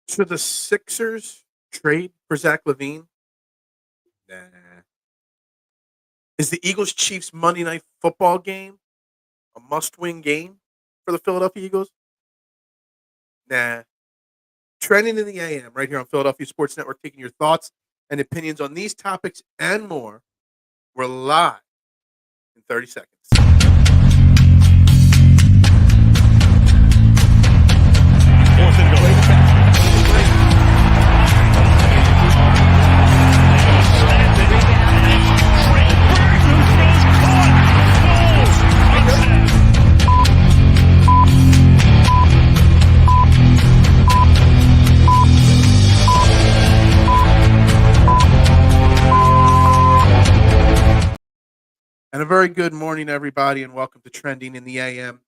Should the Sixers trade for Zach LaVine? Nah. Is the Eagles Chiefs Monday night football game a must win game for the Philadelphia Eagles? Nah. Trending in the AM right here on Philadelphia Sports Network, taking your thoughts and opinions on these topics and more. We're live in 30 seconds. Fourth and goal. And a very good morning, everybody, and welcome to Trending in the AM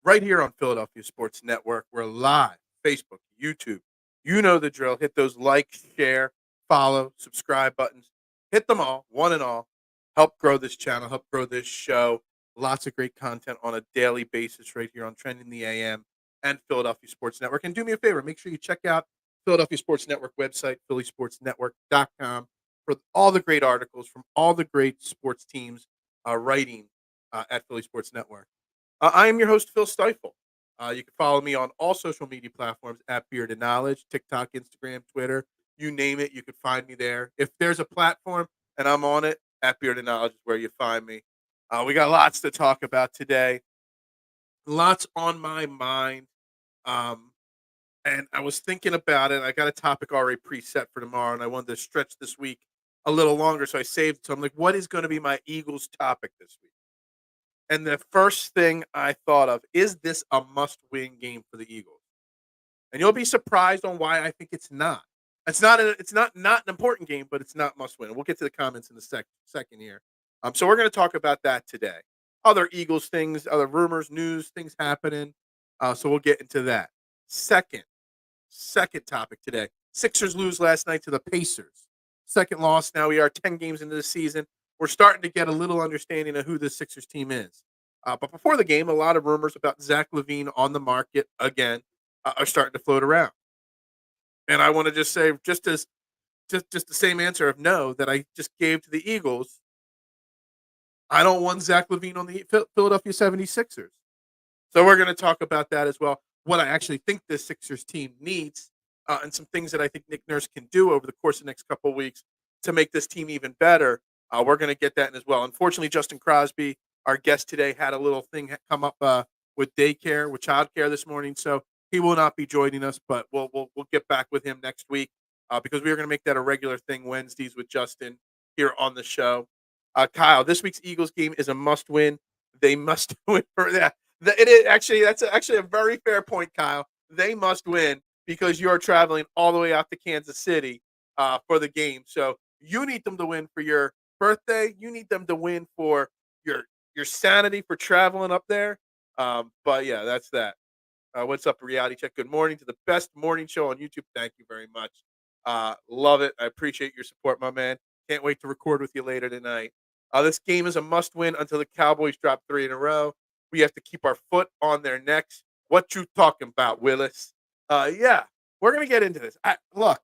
right here on Philadelphia Sports Network. We're live, Facebook, YouTube. You know the drill. Hit those like, share, follow, subscribe buttons. Hit them all, one and all. Help grow this channel, help grow this show. Lots of great content on a daily basis right here on Trending in the AM and Philadelphia Sports Network. And do me a favor, make sure you check out Philadelphia Sports Network website, phillysportsnetwork.com, for all the great articles from all the great sports teams writing at Philly Sports Network. I am your host, Phil Stiefel. You can follow me on all social media platforms at Bearded Knowledge, TikTok, Instagram, Twitter, you name it, you can find me there. If there's a platform and I'm on it, at Bearded Knowledge is where you find me. We got lots to talk about today, lots on my mind. And I was thinking about it. I got a topic already preset for tomorrow, and I wanted to stretch this week a little longer, so I saved it. So I'm like, what is going to be my Eagles topic this week? And the first thing I thought of, is this a must-win game for the Eagles? And you'll be surprised on why I think it's not. It's not an important game, but it's not must-win. We'll get to the comments in a second here. So we're going to talk about that today. Other Eagles things, other rumors, news, things happening. So we'll get into that. Second topic today. Sixers lose last night to the Pacers. Second loss. Now we are 10 games into the season. We're starting to get a little understanding of who this Sixers team is. But before the game, a lot of rumors about Zach LaVine on the market again are starting to float around. And I want to just say, just the same answer of no that I just gave to the Eagles, I don't want Zach LaVine on the Philadelphia 76ers. So we're going to talk about that as well. What I actually think this Sixers team needs, and some things that I think Nick Nurse can do over the course of the next couple of weeks to make this team even better. We're going to get that in as well. Unfortunately, Justin Crosby, our guest today, had a little thing come up with daycare, with childcare this morning, so he will not be joining us. But we'll get back with him next week because we are going to make that a regular thing Wednesdays with Justin here on the show. Kyle, this week's Eagles game is a must-win. They must win for that. It is actually, that's actually a very fair point, Kyle. They must win because you are traveling all the way out to Kansas City for the game. So you need them to win for your birthday. You need them to win for your sanity for traveling up there. But yeah, that's that. What's up, Reality Check? Good morning to the best morning show on YouTube. Thank you very much. Love it. I appreciate your support, my man. Can't wait to record with you later tonight. This game is a must-win until the Cowboys drop 3 in a row. We have to keep our foot on their necks. What you talking about, Willis? Yeah, we're gonna get into this. Look,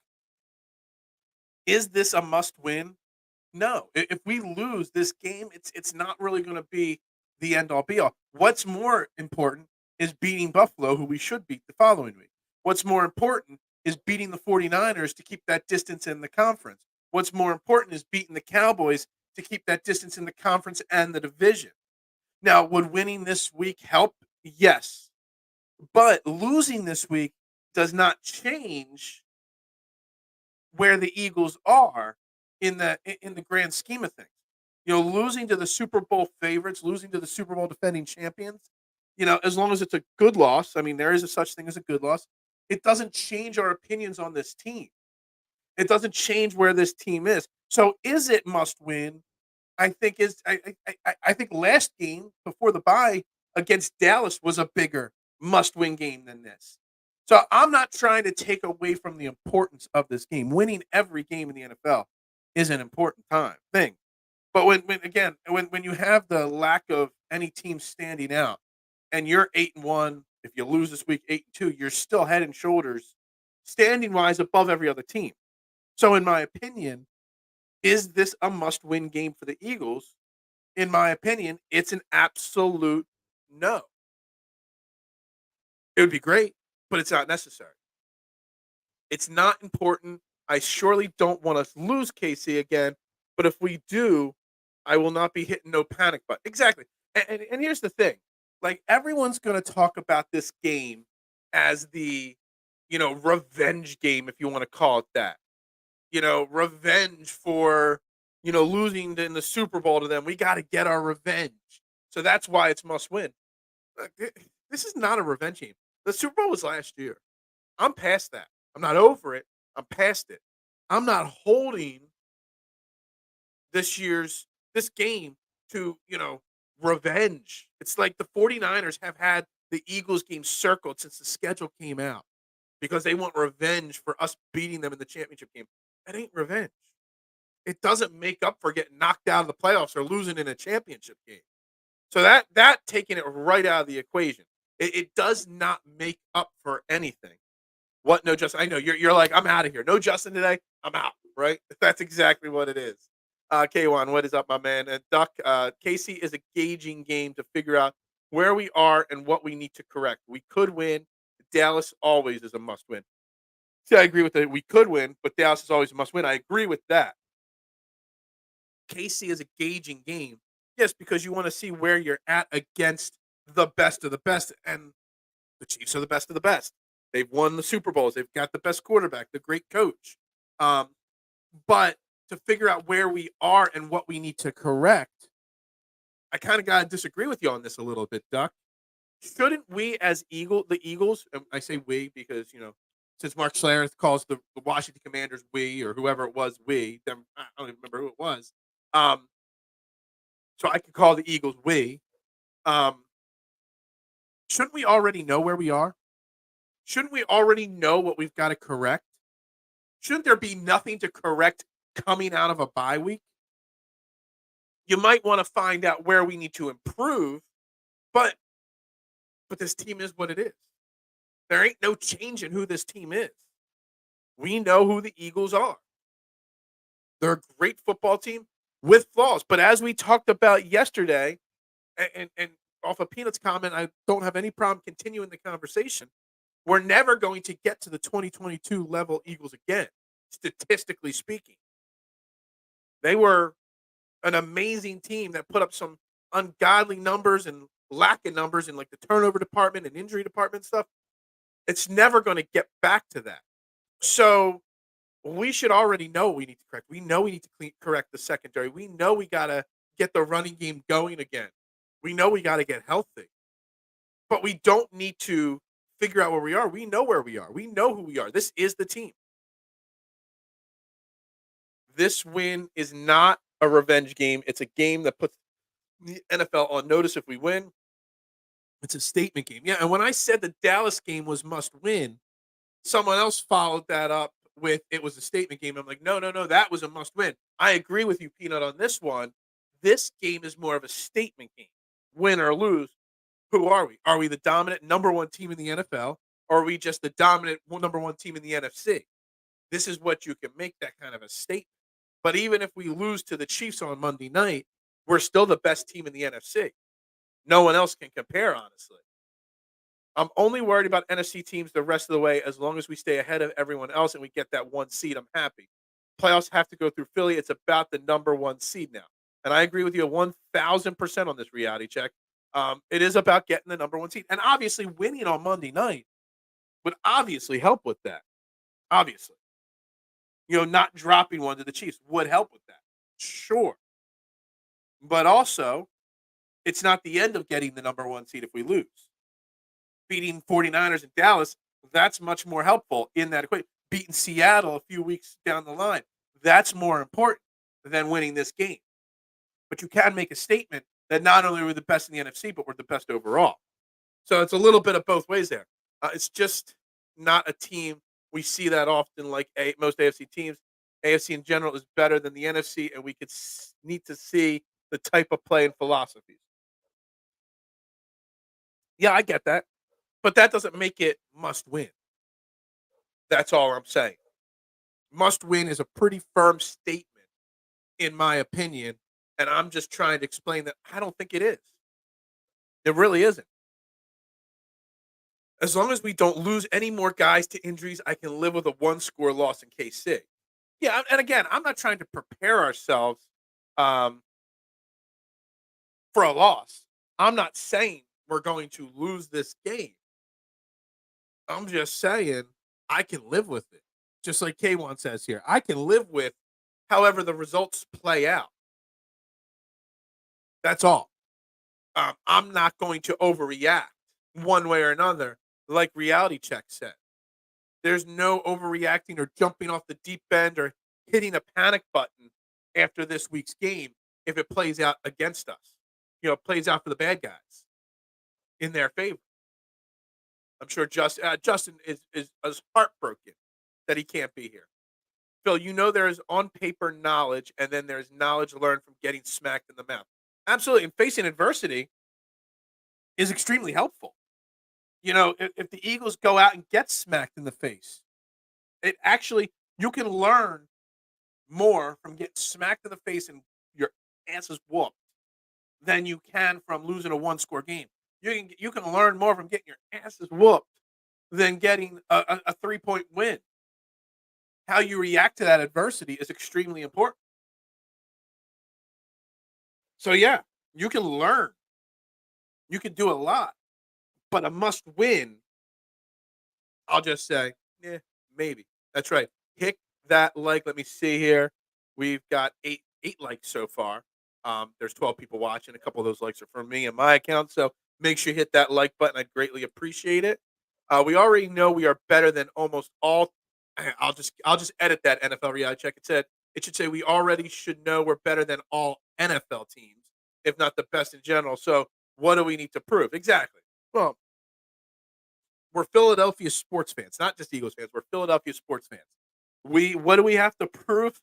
is this a must-win? No. If we lose this game, it's not really going to be the end-all be-all. What's more important is beating Buffalo, who we should beat the following week. What's more important is beating the 49ers to keep that distance in the conference. What's more important is beating the Cowboys to keep that distance in the conference and the division. Now, would winning this week help? Yes. But losing this week does not change where the Eagles are in the grand scheme of things. You know, losing to the Super Bowl favorites, losing to the Super Bowl defending champions, you know, as long as it's a good loss, I mean, there is a such thing as a good loss, it doesn't change our opinions on this team. It doesn't change where this team is. So is it must win? I think last game before the bye against Dallas was a bigger must win game than this. So I'm not trying to take away from the importance of this game. Winning every game in the NFL is an important thing. But when you have the lack of any team standing out, and you're 8-1, if you lose this week 8-2, you're still head and shoulders standing wise above every other team. So, in my opinion, is this a must win game for the Eagles? In my opinion, it's an absolute no. It would be great, but it's not necessary. It's not important. I surely don't want us to lose KC again, but if we do, I will not be hitting no panic button. Exactly. And here's the thing. Like everyone's going to talk about this game as the, revenge game if you want to call it that. Revenge for, losing in the Super Bowl to them. We got to get our revenge. So that's why it's must win. This is not a revenge game. The Super Bowl was last year. I'm past that. I'm not over it. I'm past it. I'm not holding this game to, revenge. It's like the 49ers have had the Eagles game circled since the schedule came out because they want revenge for us beating them in the championship game. That ain't revenge. It doesn't make up for getting knocked out of the playoffs or losing in a championship game. So that taking it right out of the equation. It does not make up for anything. What? No, Justin. I know you're like, I'm out of here. No, Justin today. I'm out. Right? That's exactly what it is. K1, what is up, my man? Duck. Casey is a gauging game to figure out where we are and what we need to correct. We could win. Dallas always is a must win. See, I agree with that. We could win, but Dallas is always a must win. I agree with that. Casey is a gauging game. Yes, because you want to see where you're at against the best of the best, and the Chiefs are the best of the best. They've won the Super Bowls. They've got the best quarterback, the great coach. But to figure out where we are and what we need to correct, I kind of got to disagree with you on this a little bit, Duck. Shouldn't we, as the Eagles, and I say we because since Mark Schlereth calls the Washington Commanders we or whoever it was we, them I don't even remember who it was. So I could call the Eagles we. Shouldn't we already know where we are? Shouldn't we already know what we've got to correct? Shouldn't there be nothing to correct coming out of a bye week? You might want to find out where we need to improve, but this team is what it is. There ain't no change in who this team is. We know who the Eagles are. They're a great football team with flaws, but as we talked about yesterday, and off of Peanut's comment, I don't have any problem continuing the conversation. We're never going to get to the 2022 level Eagles again, statistically speaking. They were an amazing team that put up some ungodly numbers and lacking numbers in like the turnover department and injury department stuff. It's never going to get back to that. So we should already know what we need to correct. We know we need to correct the secondary. We know we got to get the running game going again. We know we got to get healthy. But we don't need to figure out where we are. We know where we are. We know who we are. This is the team. This win is not a revenge game. It's a game that puts the NFL on notice if we win. It's a statement game. Yeah, and when I said the Dallas game was must win, someone else followed that up with it was a statement game. I'm like, no, that was a must win. I agree with you, Peanut, on this one. This game is more of a statement game. Win or lose, who are we? Are we the dominant number one team in the NFL, or are we just the dominant number one team in the NFC? This is what you can make that kind of a statement. But even if we lose to the Chiefs on Monday night, we're still the best team in the NFC. No one else can compare, honestly. I'm only worried about NFC teams the rest of the way. As long as we stay ahead of everyone else and we get that one seed, I'm happy. Playoffs have to go through Philly. It's about the number one seed now. And I agree with you 1,000% on this reality check. It is about getting the number one seed. And obviously winning on Monday night would obviously help with that. Obviously. Not dropping one to the Chiefs would help with that. Sure. But also, it's not the end of getting the number one seed if we lose. Beating 49ers in Dallas, that's much more helpful in that equation. Beating Seattle a few weeks down the line, that's more important than winning this game. But you can make a statement that not only are we the best in the NFC, but we're the best overall. So it's a little bit of both ways there. It's just not a team we see that often like most AFC teams. AFC in general is better than the NFC, and we could need to see the type of play and philosophies. Yeah, I get that. But that doesn't make it must win. That's all I'm saying. Must win is a pretty firm statement, in my opinion, and I'm just trying to explain that I don't think it is. It really isn't. As long as we don't lose any more guys to injuries, I can live with a one-score loss in KC. Yeah, and again, I'm not trying to prepare ourselves um, for a loss. I'm not saying we're going to lose this game. I'm just saying I can live with it. Just like K1 says here, I can live with however the results play out. That's all. I'm not going to overreact one way or another, like Reality Check said. There's no overreacting or jumping off the deep end or hitting a panic button after this week's game if it plays out against us. Plays out for the bad guys in their favor. I'm sure Justin is heartbroken that he can't be here. Phil, there is on paper knowledge, and then there's knowledge learned from getting smacked in the mouth. Absolutely. And facing adversity is extremely helpful. If the Eagles go out and get smacked in the face, you can learn more from getting smacked in the face and your ass is whooped than you can from losing a one-score game. You can learn more from getting your asses whooped than getting a 3-point win. How you react to that adversity is extremely important. So yeah, you can learn. You can do a lot, but a must win, I'll just say, maybe. That's right. Hit that like. Let me see here. We've got eight likes so far. There's 12 people watching. A couple of those likes are from me and my account. So make sure you hit that like button. I'd greatly appreciate it. We already know we are better than almost all. I'll just edit that NFL reality check. It should say we already should know we're better than all NFL teams, if not the best in general. So what do we need to prove? Exactly. Well, we're Philadelphia sports fans, not just Eagles fans. We're Philadelphia sports fans. What do we have to prove?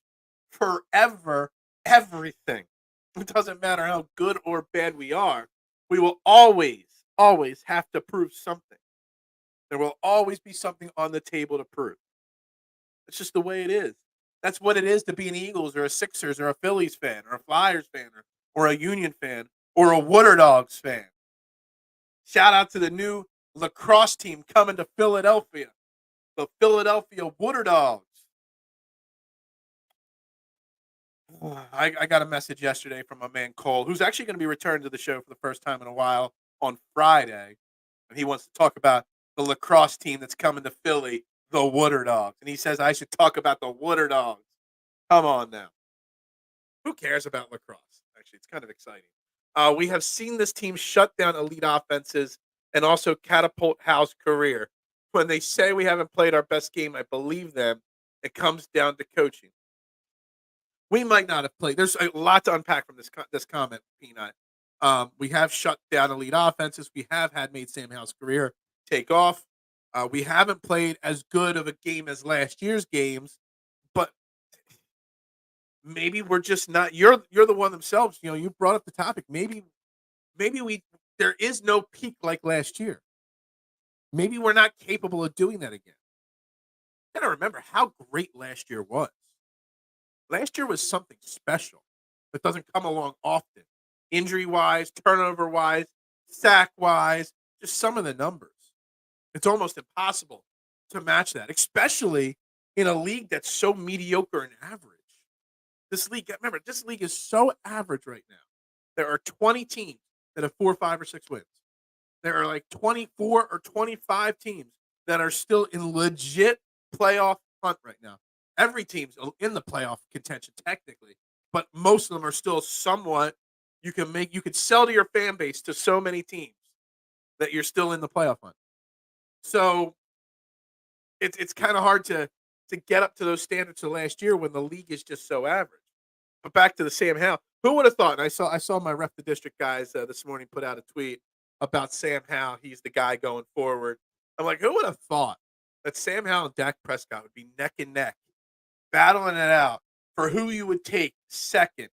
Forever, everything. It doesn't matter how good or bad we are. We will always have to prove something. There will always be something on the table to prove. It's just the way it is. That's what it is to be an Eagles or a Sixers or a Phillies fan or a Flyers fan or a Union fan or a Water Dogs fan. Shout out to the new lacrosse team coming to Philadelphia, the Philadelphia Water Dogs. I got a message yesterday from my man Cole, who's actually going to be returning to the show for the first time in a while on Friday. And he wants to talk about the lacrosse team that's coming to Philly, the Water Dogs. And he says I should talk about the Water Dogs. Come on now. Who cares about lacrosse? Actually, it's kind of exciting. We have seen this team shut down elite offenses and also catapult Hal's career. When they say we haven't played our best game, I believe them. It comes down to coaching. We might not have played. There's a lot to unpack from this comment, Peanut. We have shut down elite offenses. We have made Sam Howell's career take off. We haven't played as good of a game as last year's games, but maybe we're just not. You're the one themselves. You brought up the topic. Maybe there is no peak like last year. Maybe we're not capable of doing that again. You gotta remember how great last year was. Last year was something special that doesn't come along often. Injury-wise, turnover-wise, sack-wise, just some of the numbers. It's almost impossible to match that, especially in a league that's so mediocre and average. This league is so average right now. There are 20 teams that have 4, 5, or 6 wins. There are like 24 or 25 teams that are still in legit playoff hunt right now. Every team's in the playoff contention technically, but most of them are still somewhat. You could sell to your fan base to so many teams that you're still in the playoff hunt. So it's kind of hard to get up to those standards of last year when the league is just so average. But back to the Sam Howell. Who would have thought? And I saw my Ref the District guys this morning put out a tweet about Sam Howell. He's the guy going forward. I'm like, who would have thought that Sam Howell and Dak Prescott would be neck and neck, battling it out for who you would take second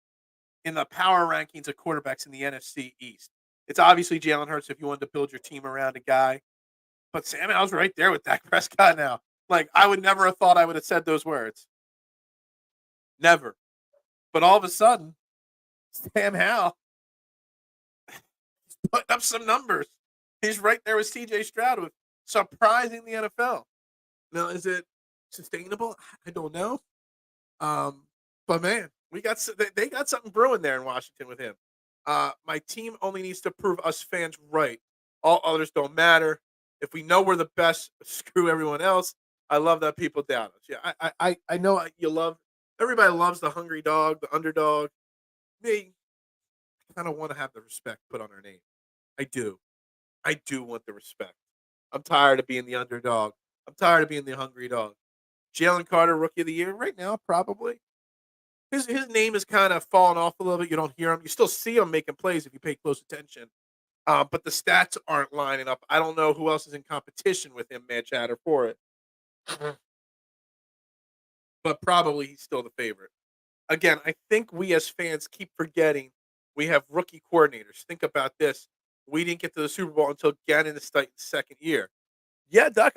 in the power rankings of quarterbacks in the NFC East? It's obviously Jalen Hurts if you wanted to build your team around a guy. But Sam Howell's right there with Dak Prescott now. Like, I would never have thought I would have said those words. Never. But all of a sudden, Sam Howell putting up some numbers. He's right there with C.J. Stroud with surprising the NFL. Now, is it sustainable? I don't know. But man, they got something brewing there in Washington with him. My team only needs to prove us fans right. All others don't matter. If we know we're the best, screw everyone else. I love that people doubt us. Yeah, I know you love. Everybody loves the hungry dog, the underdog. Me, I kind of want to have the respect put on our name. I do. I do want the respect. I'm tired of being the underdog. I'm tired of being the hungry dog. Jalen Carter, rookie of the year, right now, probably. His name is kind of fallen off a little bit. You don't hear him. You still see him making plays if you pay close attention. But the stats aren't lining up. I don't know who else is in competition with him, Mad Chatter, for it. But probably he's still the favorite. Again, I think we as fans keep forgetting we have rookie coordinators. Think about this. We didn't get to the Super Bowl until Gannon is second year. Yeah, Duck.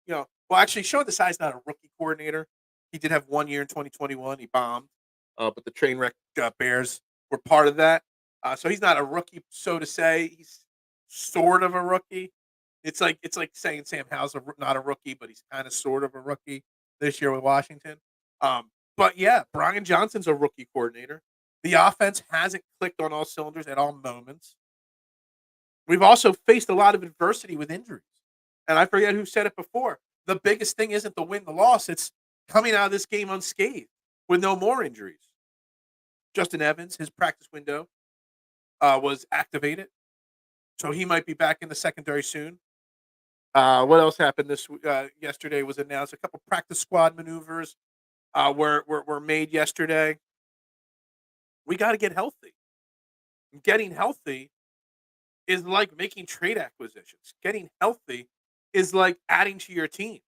Well, actually, Sean Desai's not a rookie coordinator. He did have 1 year in 2021. He bombed, but the train wreck Bears were part of that. So he's not a rookie, so to say. He's sort of a rookie. It's like saying Sam Howell's not a rookie, but he's kind of sort of a rookie this year with Washington. But yeah, Brian Johnson's a rookie coordinator. The offense hasn't clicked on all cylinders at all moments. We've also faced a lot of adversity with injuries. And I forget who said it before. The biggest thing isn't the win, the loss. It's coming out of this game unscathed with no more injuries. Justin Evans, his practice window was activated. So he might be back in the secondary soon. What else happened yesterday was announced. A couple practice squad maneuvers were made yesterday. We got to get healthy. Getting healthy is like making trade acquisitions. Getting healthy is like adding to your team.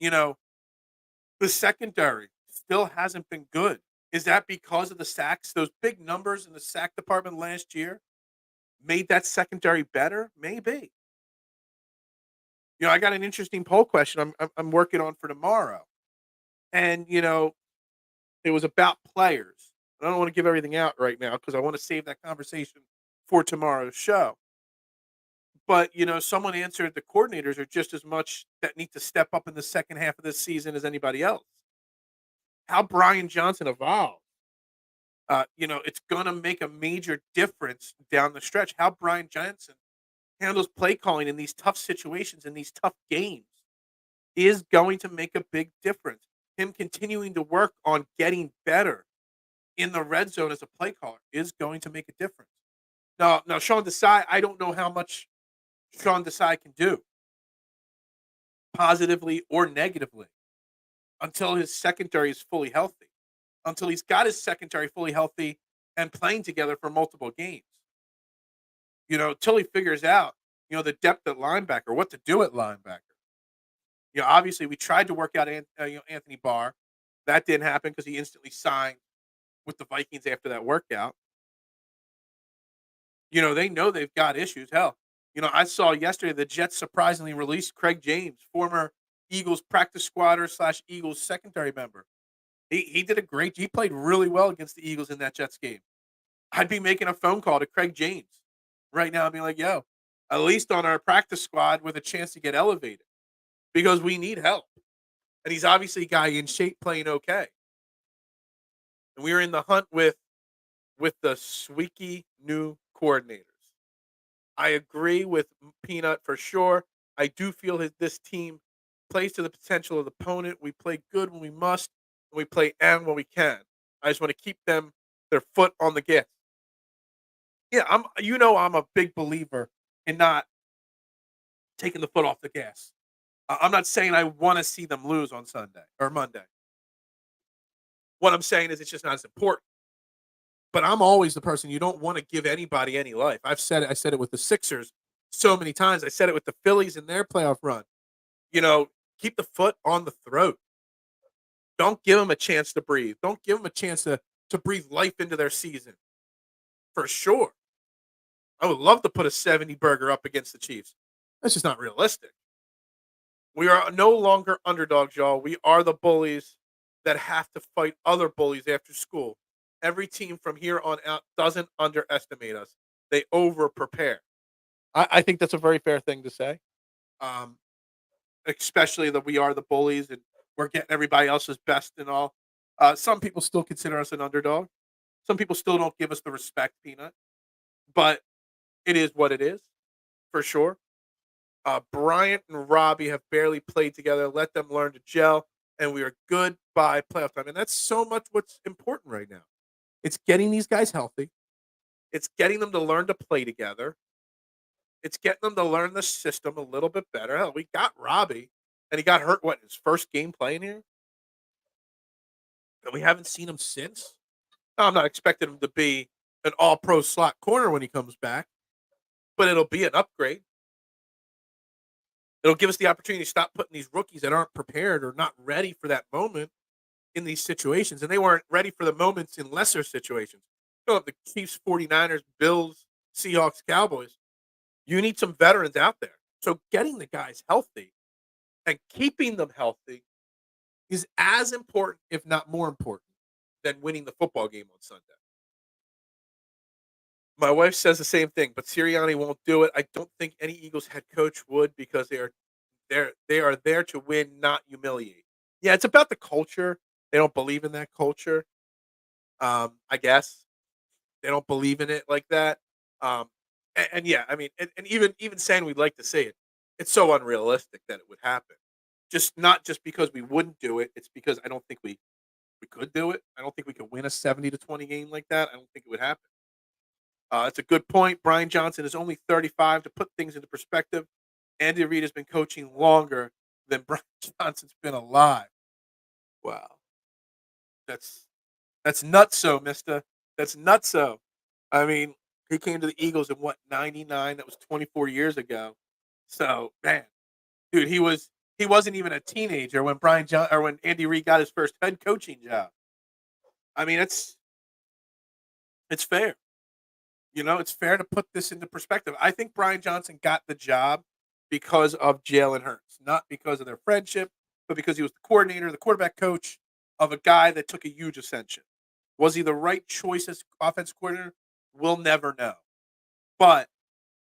You know, the secondary still hasn't been good. Is that because of the sacks? Those big numbers in the sack department last year made that secondary better? Maybe. I got an interesting poll question I'm working on for tomorrow. And, it was about players. I don't want to give everything out right now because I want to save that conversation for tomorrow's show. But, someone answered the coordinators are just as much that need to step up in the second half of this season as anybody else. How Brian Johnson evolved, it's going to make a major difference down the stretch. How Brian Johnson handles play calling in these tough situations, in these tough games, is going to make a big difference. Him continuing to work on getting better in the red zone as a play caller is going to make a difference. Now Sean Desai, I don't know how much Sean Desai can do, positively or negatively, until his secondary is fully healthy, until he's got his secondary fully healthy and playing together for multiple games. Till he figures out, the depth at linebacker, what to do at linebacker. Obviously we tried to work out Anthony Barr. That didn't happen because he instantly signed with the Vikings after that workout. They know they've got issues. Hell, I saw yesterday the Jets surprisingly released Craig James, former Eagles practice squatter / Eagles secondary member. He did he played really well against the Eagles in that Jets game. I'd be making a phone call to Craig James right now and be like, yo, at least on our practice squad with a chance to get elevated because we need help. And he's obviously a guy in shape playing okay. And we were in the hunt with the squeaky new coordinators. I agree with Peanut for sure. I do feel this team plays to the potential of the opponent. We play good when we must, and we play and when we can. I just want to keep their foot on the gas. Yeah, I'm a big believer in not taking the foot off the gas. I'm not saying I want to see them lose on Sunday or Monday. What I'm saying is it's just not as important. But I'm always the person you don't want to give anybody any life. I've said it. I said it with the Sixers so many times. I said it with the Phillies in their playoff run. Keep the foot on the throat. Don't give them a chance to breathe. Don't give them a chance to breathe life into their season. For sure. I would love to put a 70 burger up against the Chiefs. That's just not realistic. We are no longer underdogs, y'all. We are the bullies that have to fight other bullies after school. Every team from here on out doesn't underestimate us. They over prepare. I think that's a very fair thing to say. Um, Especially that we are the bullies and we're getting everybody else's best and all. Some people still consider us an underdog. Some people still don't give us the respect, Peanut. But it is what it is, for sure. Bryant and Robbie have barely played together. Let them learn to gel, and we are good by playoff time. And that's so much what's important right now. It's getting these guys healthy. It's getting them to learn to play together. It's getting them to learn the system a little bit better. Hell, we got Robbie, and he got hurt, what, his first game playing here? And we haven't seen him since. Now, I'm not expecting him to be an all-pro slot corner when he comes back, but it'll be an upgrade. It'll give us the opportunity to stop putting these rookies that aren't prepared or not ready for that moment in these situations. And they weren't ready for the moments in lesser situations. You know, the Chiefs, 49ers, Bills, Seahawks, Cowboys. You need some veterans out there. So getting the guys healthy and keeping them healthy is as important, if not more important, than winning the football game on Sunday. My wife says the same thing, but Sirianni won't do it. I don't think any Eagles head coach would because they are there to win, not humiliate. Yeah, it's about the culture. They don't believe in that culture. I guess they don't believe in it like that. And yeah, I mean, and even saying we'd like to say it, it's so unrealistic that it would happen. Just not just because we wouldn't do it. It's because I don't think we could do it. I don't think we could win a 70-20 game like that. I don't think it would happen. It's a good point. Brian Johnson is only 35. To put things into perspective, Andy Reid has been coaching longer than Brian Johnson's been alive. Wow, that's that's nutso, Mister. That's nutso. I mean, he came to the Eagles in what, 99? That was 24 years ago. So, man, dude, he wasn't even a teenager when when Andy Reid got his first head coaching job. I mean, it's fair. You know, it's fair to put this into perspective. I think Brian Johnson got the job because of Jalen Hurts, not because of their friendship, but because he was the coordinator, the quarterback coach of a guy that took a huge ascension. Was he the right choice as offense coordinator? We'll never know. But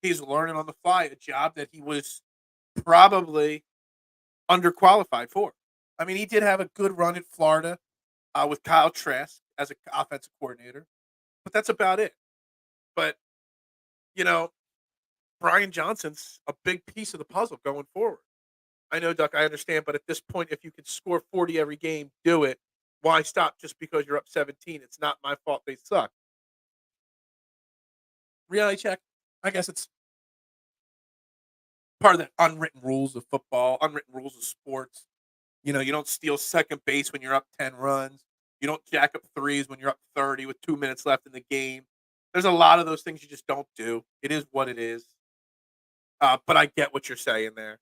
he's learning on the fly a job that he was probably underqualified for. I mean, he did have a good run at Florida with Kyle Trask as an offensive coordinator, but that's about it. But, you know, Brian Johnson's a big piece of the puzzle going forward. I know, Duck, I understand, but at this point, if you could score 40 every game, do it. Why stop just because you're up 17? It's not my fault they suck. Reality check. I guess it's part of the unwritten rules of football, unwritten rules of sports. You know, you don't steal second base when you're up 10 runs. You don't jack up threes when you're up 30 with 2 minutes left in the game. There's a lot of those things you just don't do. It is what it is. But I get what you're saying there.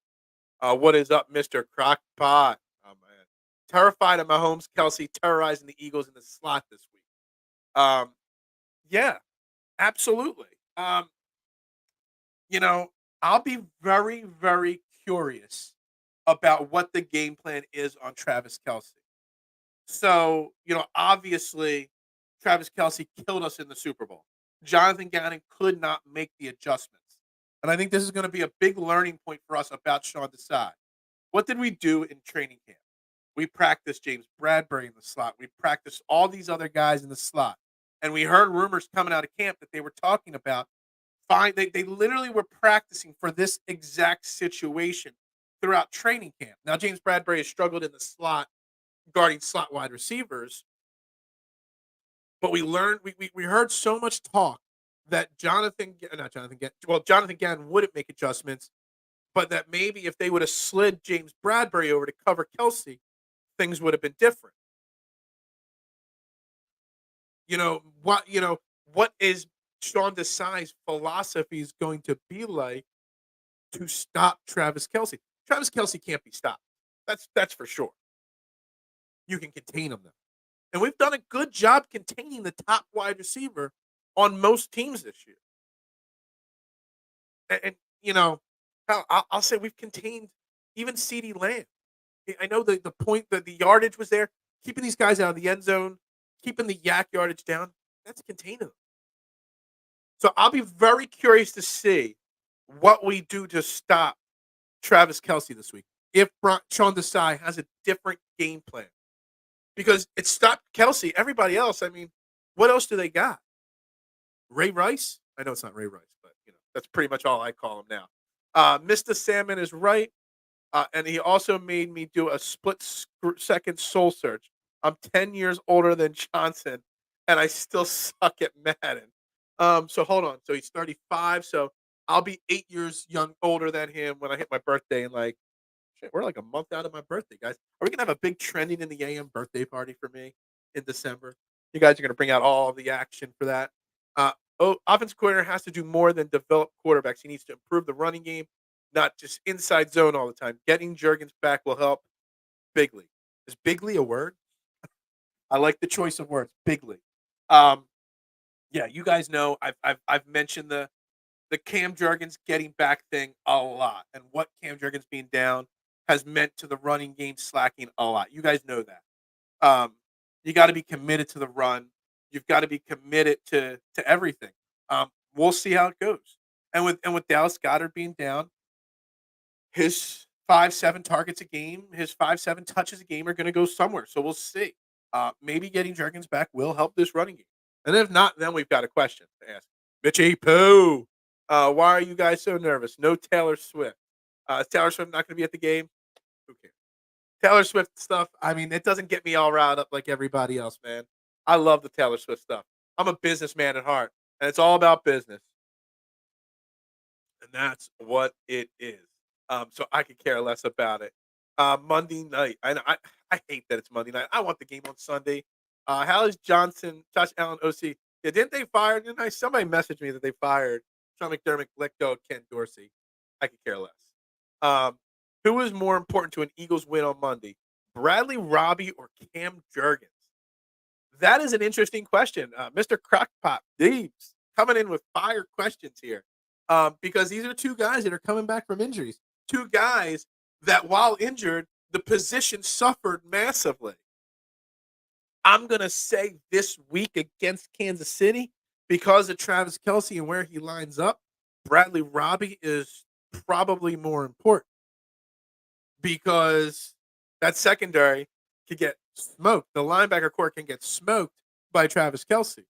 What is up, Mr. Crockpot? Oh, man. Terrified of Mahomes, Kelsey terrorizing the Eagles in the slot this week. Yeah, absolutely. You know, I'll be very, very curious about what the game plan is on Travis Kelsey. So, you know, obviously, Travis Kelsey killed us in the Super Bowl. Jonathan Gannon could not make the adjustments. And I think this is going to be a big learning point for us about Sean Desai. What did we do in training camp? We practiced James Bradbury in the slot. We practiced all these other guys in the slot. And we heard rumors coming out of camp that they were talking about they literally were practicing for this exact situation throughout training camp. Now, James Bradbury has struggled in the slot, guarding slot wide receivers. But we learned, we heard so much talk that Jonathan Gann wouldn't make adjustments, but that maybe if they would have slid James Bradbury over to cover Kelsey, things would have been different. What is Sean Desai's philosophy is going to be like to stop Travis Kelsey? Travis Kelsey can't be stopped. That's for sure. You can contain him though. And we've done a good job containing the top wide receiver on most teams this year. And you know, I'll say we've contained even CeeDee Lamb. I know the point that the yardage was there, keeping these guys out of the end zone, keeping the yak yardage down. That's containing them. So I'll be very curious to see what we do to stop Travis Kelce this week. If Sean Desai has a different game plan, because it stopped Kelce. Everybody else, I mean, what else do they got? Ray Rice? I know it's not Ray Rice, but that's pretty much all I call him now. Mr. Salmon is right, and he also made me do a split-second soul search. I'm 10 years older than Johnson, and I still suck at Madden. So hold on. So he's 35. So I'll be 8 years older than him when I hit my birthday. And like, shit, we're like a month out of my birthday, guys. Are we gonna have a big trending in the AM birthday party for me in December? You guys are gonna bring out all of the action for that. Offensive coordinator has to do more than develop quarterbacks. He needs to improve the running game, not just inside zone all the time. Getting Jurgens back will help bigly. Is bigly a word? I like the choice of words, bigly. Um, yeah, you guys know I've mentioned the Cam Jurgens getting back thing a lot, and what Cam Jurgens being down has meant to the running game slacking a lot. You guys know that. You got to be committed to the run. You've got to be committed to everything. We'll see how it goes. And with Dallas Goedert being down, his 5-7 targets a game, his 5-7 touches a game are going to go somewhere. So we'll see. Maybe getting Jurgens back will help this running game. And if not, then we've got a question to ask. Mitchie Pooh, why are you guys so nervous? No Taylor Swift. Is Taylor Swift not going to be at the game? Who cares? Taylor Swift stuff, I mean, it doesn't get me all riled up like everybody else, man. I love the Taylor Swift stuff. I'm a businessman at heart, and it's all about business. And that's what it is. So I could care less about it. Monday night. I hate that it's Monday night. I want the game on Sunday. How is Josh Allen, OC? Yeah, didn't they fire? Somebody messaged me that they fired Sean McDermott, let go of Ken Dorsey. I could care less. Who is more important to an Eagles win on Monday? Bradley Robbie or Cam Jurgens? That is an interesting question. Mr. Crockpot Deeps coming in with fire questions here. Because these are two guys that are coming back from injuries. Two guys that, while injured, the position suffered massively. I'm going to say this week against Kansas City, because of Travis Kelce and where he lines up, Bradley Robbie is probably more important, because that secondary could get smoked. The linebacker core can get smoked by Travis Kelce.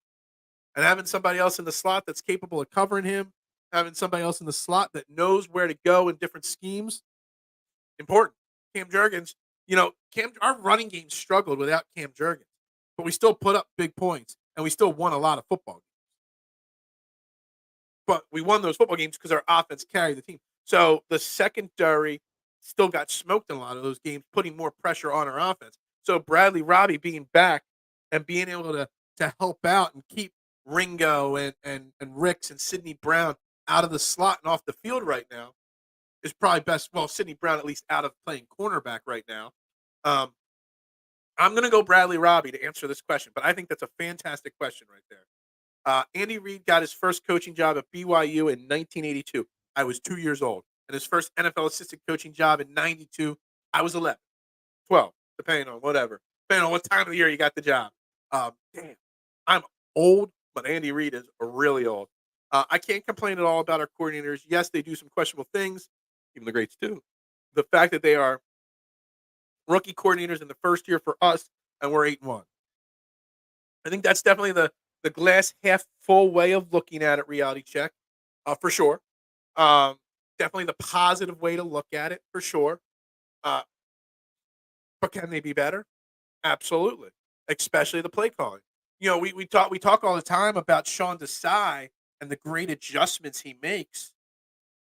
And having somebody else in the slot that's capable of covering him, having somebody else in the slot that knows where to go in different schemes, important. Cam Jurgens, our running game struggled without Cam Jurgens, but we still put up big points, and we still won a lot of football games. But we won those football games because our offense carried the team. So the secondary still got smoked in a lot of those games, putting more pressure on our offense. So Bradley Robbie being back and being able to help out and keep Ringo and Ricks and Sidney Brown out of the slot and off the field right now is probably best. Well, Sidney Brown at least out of playing cornerback right now. I'm going to go Bradley Robbie to answer this question, but I think that's a fantastic question right there. Andy Reid got his first coaching job at BYU in 1982. I was 2 years old. And his first NFL assistant coaching job in 92, I was 11, 12, depending on what time of the year you got the job. Damn, I'm old, but Andy Reid is really old. I can't complain at all about our coordinators. Yes, they do some questionable things, even the greats do. The fact that they are rookie coordinators in the first year for us, and we're 8-1. I think that's definitely the glass half full way of looking at it, reality check, for sure. Definitely the positive way to look at it, for sure. But can they be better? Absolutely, especially the play calling. We talk all the time about Sean Desai and the great adjustments he makes.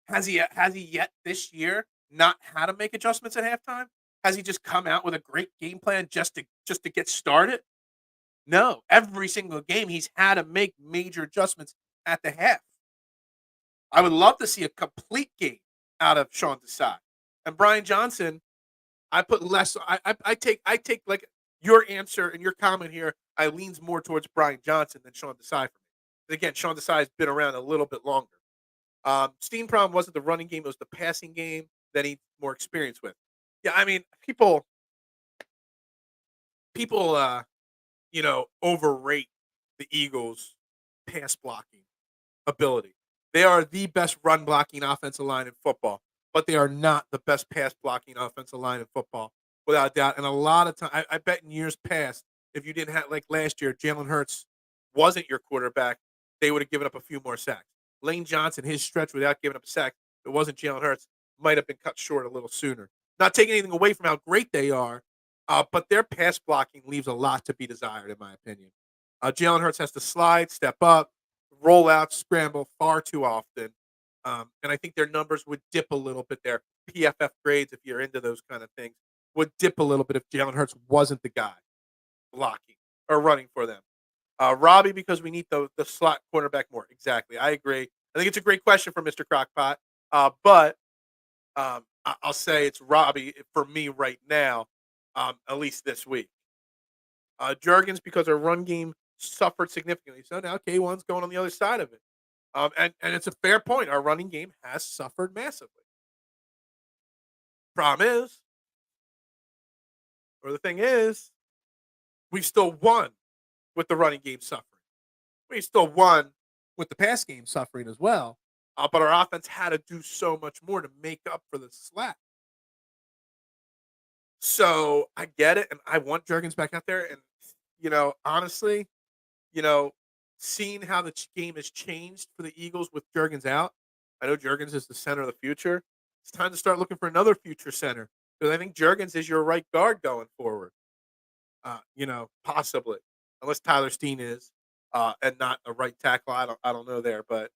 Has he yet this year not had to make adjustments at halftime? Has he just come out with a great game plan just to get started? No, every single game he's had to make major adjustments at the half. I would love to see a complete game out of Sean Desai. And Brian Johnson, I put less. I take like your answer and your comment here. I leans more towards Brian Johnson than Sean Desai for me. But again, Sean Desai has been around a little bit longer. Steam problem wasn't the running game; it was the passing game. that he's more experienced with. Yeah, I mean, people, overrate the Eagles' pass blocking ability. They are the best run blocking offensive line in football, but they are not the best pass blocking offensive line in football, without a doubt. And a lot of time, I bet in years past, if you didn't have, like last year, Jalen Hurts wasn't your quarterback, they would have given up a few more sacks. Lane Johnson, his stretch without giving up a sack, if it wasn't Jalen Hurts, might have been cut short a little sooner. Not taking anything away from how great they are, but their pass blocking leaves a lot to be desired, in my opinion. Jalen Hurts has to slide, step up, roll out, scramble far too often. And I think their numbers would dip a little bit there. PFF grades, if you're into those kind of things, would dip a little bit if Jalen Hurts wasn't the guy blocking or running for them. Robbie, because we need the slot cornerback more. Exactly. I agree. I think it's a great question for Mr. Crockpot. But I'll say it's Robbie for me right now, at least this week. Jurgens, because our run game suffered significantly. So now K1's going on the other side of it. And it's a fair point. Our running game has suffered massively. Problem is, or the thing is, we've still won with the running game suffering. We still won with the pass game suffering as well. But our offense had to do so much more to make up for the slack. So I get it, and I want Jurgens back out there. And honestly, seeing how the game has changed for the Eagles with Jurgens out, I know Jurgens is the center of the future. It's time to start looking for another future center, because I think Jurgens is your right guard going forward. Possibly, unless Tyler Steen is, and not a right tackle. I don't know there, but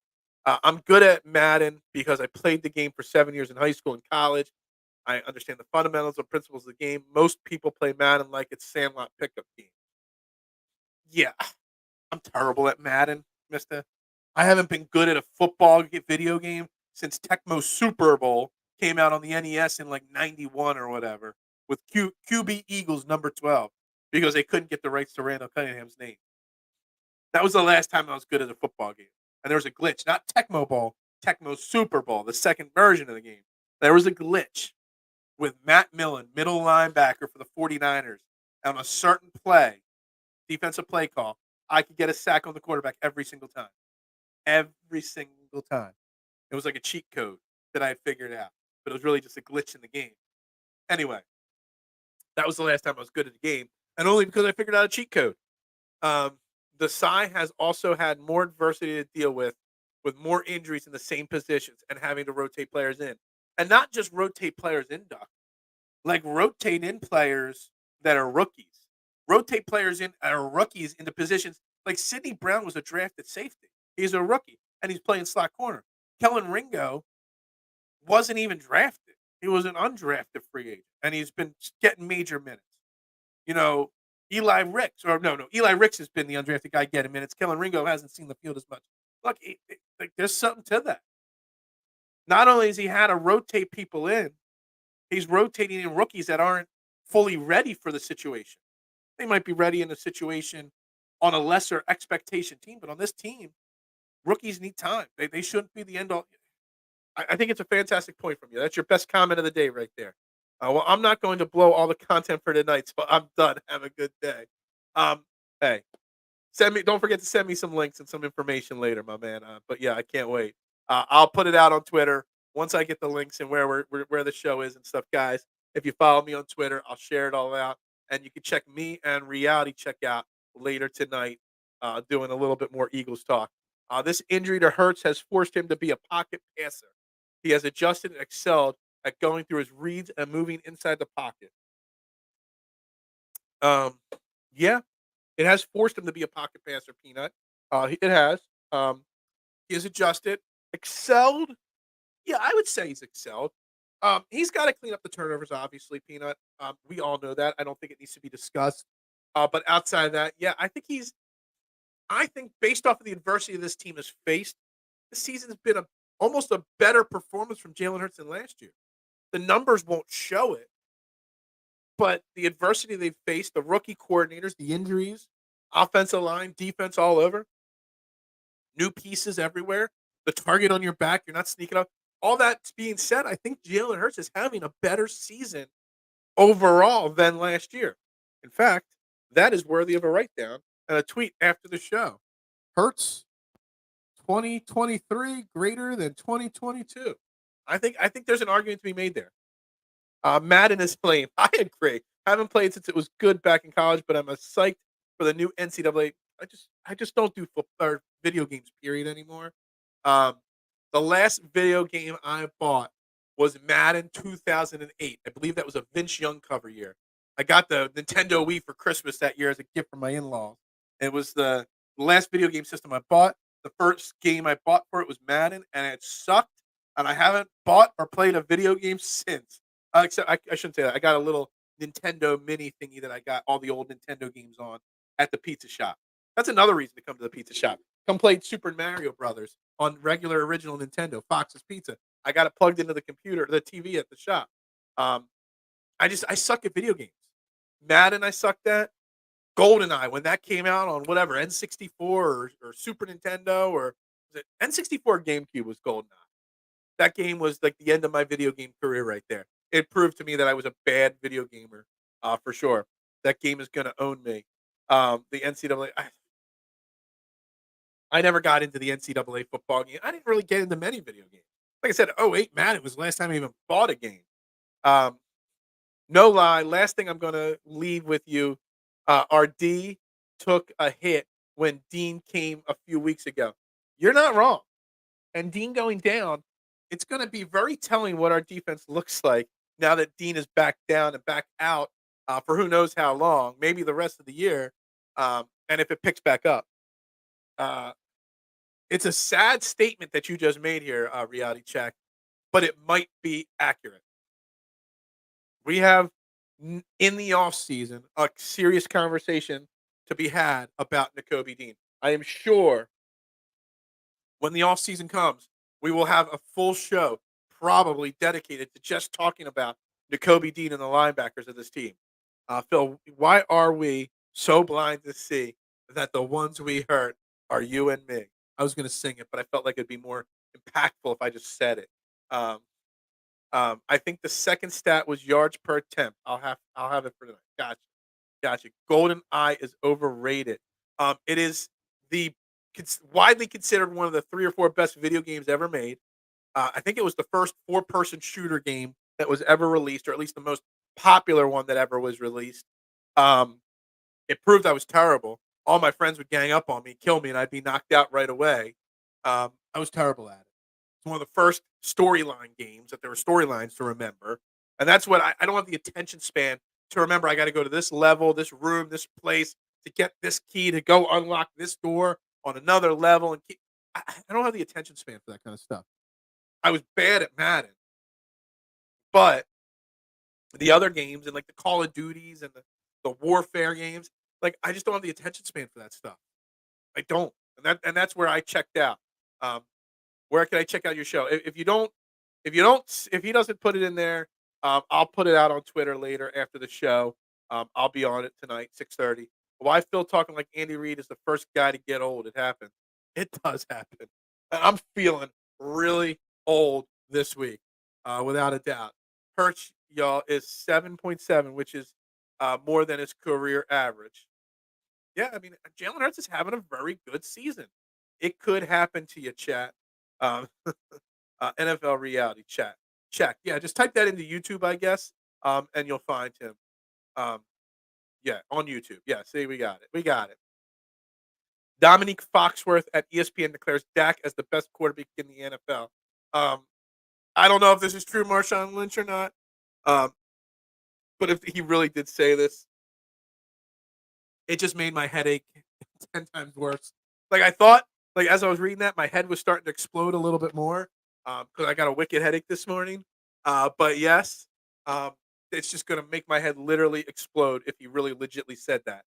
I'm good at Madden because I played the game for 7 years in high school and college. I understand the fundamentals and principles of the game. Most people play Madden like it's Sandlot pickup game. Yeah, I'm terrible at Madden, mister. I haven't been good at a football video game since Tecmo Super Bowl came out on the NES in like 91 or whatever, with QB Eagles number 12, because they couldn't get the rights to Randall Cunningham's name. That was the last time I was good at a football game. And there was a glitch, not Tecmo Bowl, Tecmo Super Bowl, the second version of the game. There was a glitch with Matt Millen, middle linebacker for the 49ers, on a certain play, defensive play call. I could get a sack on the quarterback every single time. Every single time. It was like a cheat code that I had figured out, but it was really just a glitch in the game. Anyway, that was the last time I was good at the game, and only because I figured out a cheat code. The Psy has also had more adversity to deal with more injuries in the same positions and having to rotate players in. And not just rotate players in, Doc. Like, rotate in players that are rookies. Rotate players in that are rookies into positions. Like, Sidney Brown was a drafted safety. He's a rookie, and he's playing slot corner. Kellen Ringo wasn't even drafted. He was an undrafted free agent, and he's been getting major minutes. Eli Ricks, Eli Ricks has been the undrafted guy getting minutes. Kellen Ringo hasn't seen the field as much. Look, there's something to that. Not only has he had to rotate people in, he's rotating in rookies that aren't fully ready for the situation. They might be ready in a situation on a lesser expectation team, but on this team, rookies need time. They shouldn't be the end all. I think it's a fantastic point from you. That's your best comment of the day right there. Well, I'm not going to blow all the content for tonight, so I'm done. Have a good day. Hey, don't forget to send me some links and some information later, my man. But yeah, I can't wait. I'll put it out on Twitter once I get the links and where the show is and stuff, guys. If you follow me on Twitter, I'll share it all out, and you can check me and Reality Check out later tonight, doing a little bit more Eagles talk. This injury to Hurts has forced him to be a pocket passer. He has adjusted and excelled at going through his reads and moving inside the pocket. Yeah, it has forced him to be a pocket passer, Peanut. It has. He has adjusted, excelled. Yeah, I would say he's excelled. He's got to clean up the turnovers, obviously, Peanut. We all know that. I don't think it needs to be discussed. But outside of that, yeah, I think based off of the adversity this team has faced, this season has been almost a better performance from Jalen Hurts than last year. The numbers won't show it, but the adversity they've faced, the rookie coordinators, the injuries, offensive line, defense all over, new pieces everywhere, the target on your back, you're not sneaking up. all that being said, I think Jalen Hurts is having a better season overall than last year. In fact, that is worthy of a write down and a tweet after the show. Hurts 2023 greater than 2022. I think there's an argument to be made there. Madden is playing. I agree. Haven't played since it was good back in college, but I'm psyched for the new NCAA. I just don't do or video games period anymore. Um, the last video game I bought was Madden 2008. I believe that was a Vince Young cover year. I got the Nintendo Wii for Christmas that year as a gift from my in-laws. It was the last video game system I bought. The first game I bought for it was Madden, and it sucked. And I haven't bought or played a video game since. Except I shouldn't say that. I got a little Nintendo mini thingy that I got all the old Nintendo games on at the pizza shop. That's another reason to come to the pizza shop. Come play Super Mario Brothers on regular original Nintendo, Fox's Pizza. I got it plugged into the computer, the TV at the shop. Um, I suck at video games. Madden, I sucked at. GoldenEye, when that came out on whatever N64 or Super Nintendo or was it N64 GameCube was GoldenEye. That game was like the end of my video game career right there. It proved to me that I was a bad video gamer, for sure. That game is going to own me. The NCAA, I never got into the NCAA football game. I didn't really get into many video games. Like I said, '08 Madden was the last time I even bought a game. Um, no lie, last thing I'm going to leave with you, our D took a hit when Dean came a few weeks ago. You're not wrong. And Dean going down, it's going to be very telling what our defense looks like now that Dean is back down and back out for who knows how long, maybe the rest of the year, and if it picks back up. Uh, it's a sad statement that you just made here, Reality Check, but it might be accurate. We have in the off season a serious conversation to be had about N'Kobe Dean. I am sure when the off season comes, we will have a full show probably dedicated to just talking about N'Kobe Dean and the linebackers of this team. Phil, why are we so blind to see that the ones we hurt are you and me? I was going to sing it, but I felt like it'd be more impactful if I just said it. Um, I think the second stat was yards per attempt. I'll have it for tonight. Gotcha. Golden Eye is overrated. It is the widely considered one of the 3 or 4 best video games ever made. I think it was the first 4-person shooter game that was ever released, or at least the most popular one that ever was released. Um, it proved I was terrible. All my friends would gang up on me, kill me, and I'd be knocked out right away. I was terrible at it. It's one of the first storyline games that there were storylines to remember, and that's what I don't have the attention span to remember. I got to go to this level, this room, this place to get this key to go unlock this door on another level, and I don't have the attention span for that kind of stuff. I was bad at Madden, but the other games and like the Call of Duties and the Warfare games, like I just don't have the attention span for that stuff. I don't, and that's where I checked out. Um, where can I check out your show? If he doesn't put it in there, I'll put it out on Twitter later after the show. I'll be on it tonight, 6:30. Why Phil talking like Andy Reid is the first guy to get old? It happens. It does happen. And I'm feeling really old this week, without a doubt. Hurts, y'all, is 7.7, which is more than his career average. Yeah, I mean, Jalen Hurts is having a very good season. It could happen to you, chat. Um, NFL reality chat. Check. Yeah, just type that into YouTube, I guess, and you'll find him. Um, yeah, on YouTube. Yeah, see, we got it. We got it. Dominique Foxworth at ESPN declares Dak as the best quarterback in the NFL. Um, I don't know if this is true, Marshawn Lynch, or not. Um, but if he really did say this, it just made my headache 10 times worse. Like I thought, like as I was reading that, my head was starting to explode a little bit more because I got a wicked headache this morning. But yes, um, it's just going to make my head literally explode if he really legitly said that.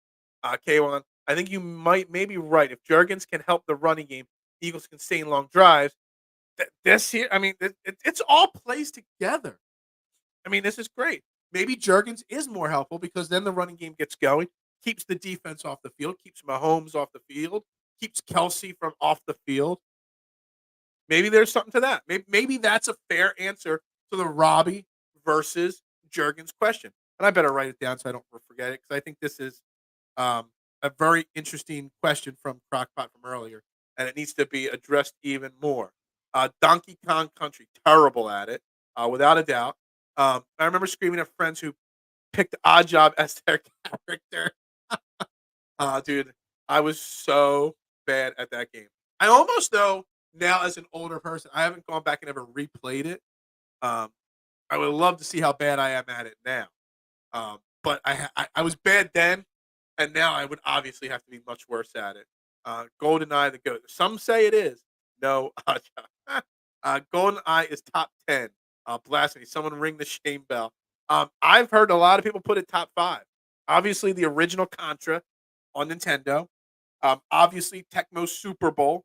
K1, I think you might maybe right. If Jurgens can help the running game, Eagles can stay in long drives. This here, I mean, it's all plays together. I mean, this is great. Maybe Jurgens is more helpful because then the running game gets going, keeps the defense off the field, keeps Mahomes off the field, keeps Kelsey from off the field. Maybe there's something to that. Maybe that's a fair answer to the Robbie versus Jurgens question. And I better write it down so I don't forget it because I think this is a very interesting question from Crockpot from earlier, and it needs to be addressed even more. Donkey Kong Country, terrible at it, without a doubt. I remember screaming at friends who picked Odd Job as their character. Dude, I was so bad at that game. I almost though now as an older person, I haven't gone back and ever replayed it. Um, I would love to see how bad I am at it now. But I was bad then, and now I would obviously have to be much worse at it. GoldenEye the goat. Some say it is. No, GoldenEye is top 10. Blasphemy. Someone ring the shame bell. I've heard a lot of people put it top 5. Obviously, the original Contra on Nintendo. Obviously, Tecmo Super Bowl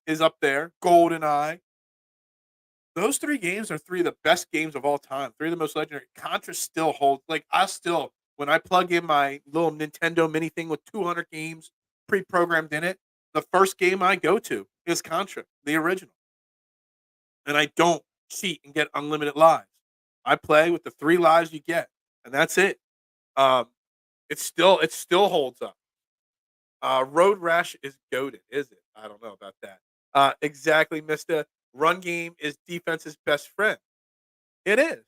is up there. GoldenEye. Those 3 games are 3 of the best games of all time. 3 of the most legendary. Contra still holds. Like I still, when I plug in my little Nintendo mini thing with 200 games pre-programmed in it, the first game I go to is Contra, the original, and I don't cheat and get unlimited lives. I play with the 3 lives you get, and that's it. Um, it still holds up. Road Rash is goaded, is it? I don't know about that. Exactly, Mister. Run game is defense's best friend. It is,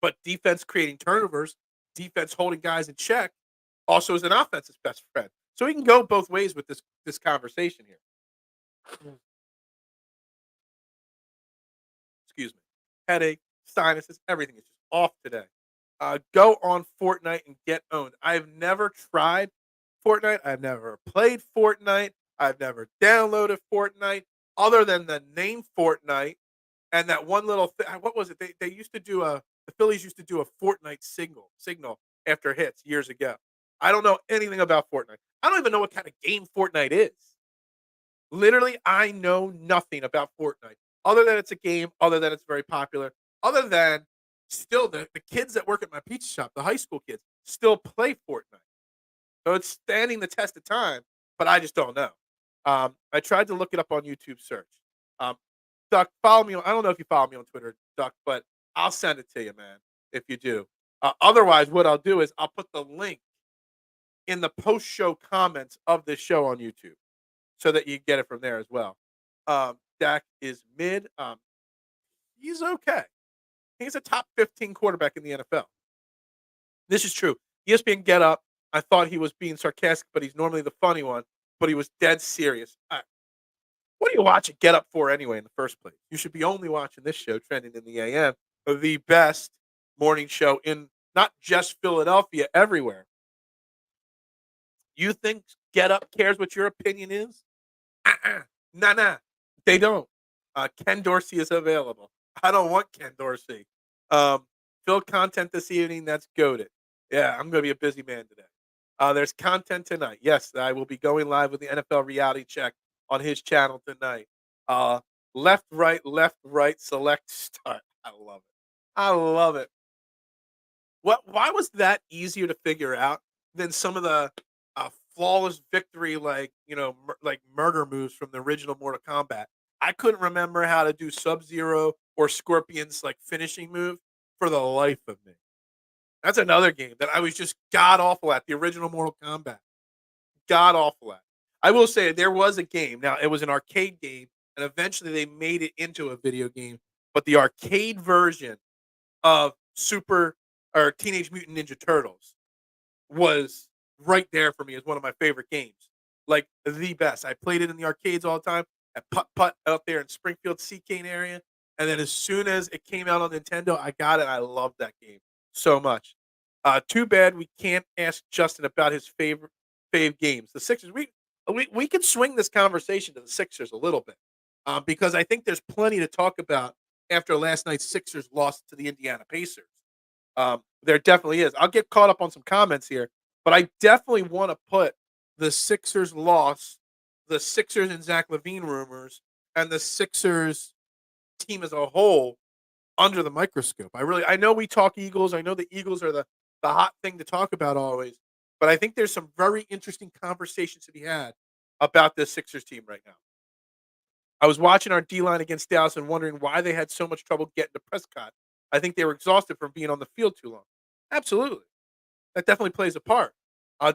but defense creating turnovers, defense holding guys in check, also is an offense's best friend. So we can go both ways with this conversation here. Excuse me. Headache, sinuses, everything is just off today. Go on Fortnite and get owned. I've never tried Fortnite. I've never played Fortnite. I've never downloaded Fortnite other than the name Fortnite and that one little thing. What was it? They used to do the Phillies used to do a Fortnite signal after hits years ago. I don't know anything about Fortnite. I don't even know what kind of game Fortnite is. Literally, I know nothing about Fortnite other than it's a game, other than it's very popular, other than still the kids that work at my pizza shop, the high school kids, still play Fortnite. So it's standing the test of time, but I just don't know. I tried to look it up on YouTube search. Um, Duck, follow me. I don't know if you follow me on Twitter, Duck, but I'll send it to you, man, if you do. Otherwise, what I'll do is I'll put the link in the post show comments of this show on YouTube so that you get it from there as well. Dak is mid. He's okay. He's a top 15 quarterback in the NFL. This is true. ESPN Get Up. I thought he was being sarcastic, but he's normally the funny one. But he was dead serious. What are you watching Get Up for anyway in the first place? You should be only watching this show, Trending in the AM, the best morning show in not just Philadelphia, everywhere. You think Get Up cares what your opinion is? Nah. They don't. Ken Dorsey is available. I don't want Ken Dorsey. Phil content this evening. That's goaded. Yeah, I'm going to be a busy man today. There's content tonight. Yes, I will be going live with the NFL Reality Check on his channel tonight. Left, right, select, start. I love it. I love it. Why was that easier to figure out than some of the flawless victory, like like murder moves from the original Mortal Kombat? I couldn't remember how to do Sub Zero or Scorpion's like finishing move for the life of me. That's another game that I was just god awful at. The original Mortal Kombat, god awful at. I will say there was a game. Now it was an arcade game, and eventually they made it into a video game. But the arcade version of Super or Teenage Mutant Ninja Turtles was right there for me as one of my favorite games. Like the best. I played it in the arcades all the time at Putt Putt out there in Springfield, Seacane area. And then as soon as it came out on Nintendo, I got it. I loved that game so much. Too bad we can't ask Justin about his fave games. The Sixers. We could swing this conversation to the Sixers a little bit because I think there's plenty to talk about after last night's Sixers loss to the Indiana Pacers. There definitely is. I'll get caught up on some comments here, but I definitely want to put the Sixers loss, the Sixers and Zach LaVine rumors, and the Sixers team as a whole under the microscope. I know we talk Eagles. I know the Eagles are the hot thing to talk about always, but I think there's some very interesting conversations to be had about this Sixers team right now. I was watching our D-line against Dallas and wondering why they had so much trouble getting to Prescott. I think they were exhausted from being on the field too long. Absolutely. That definitely plays a part.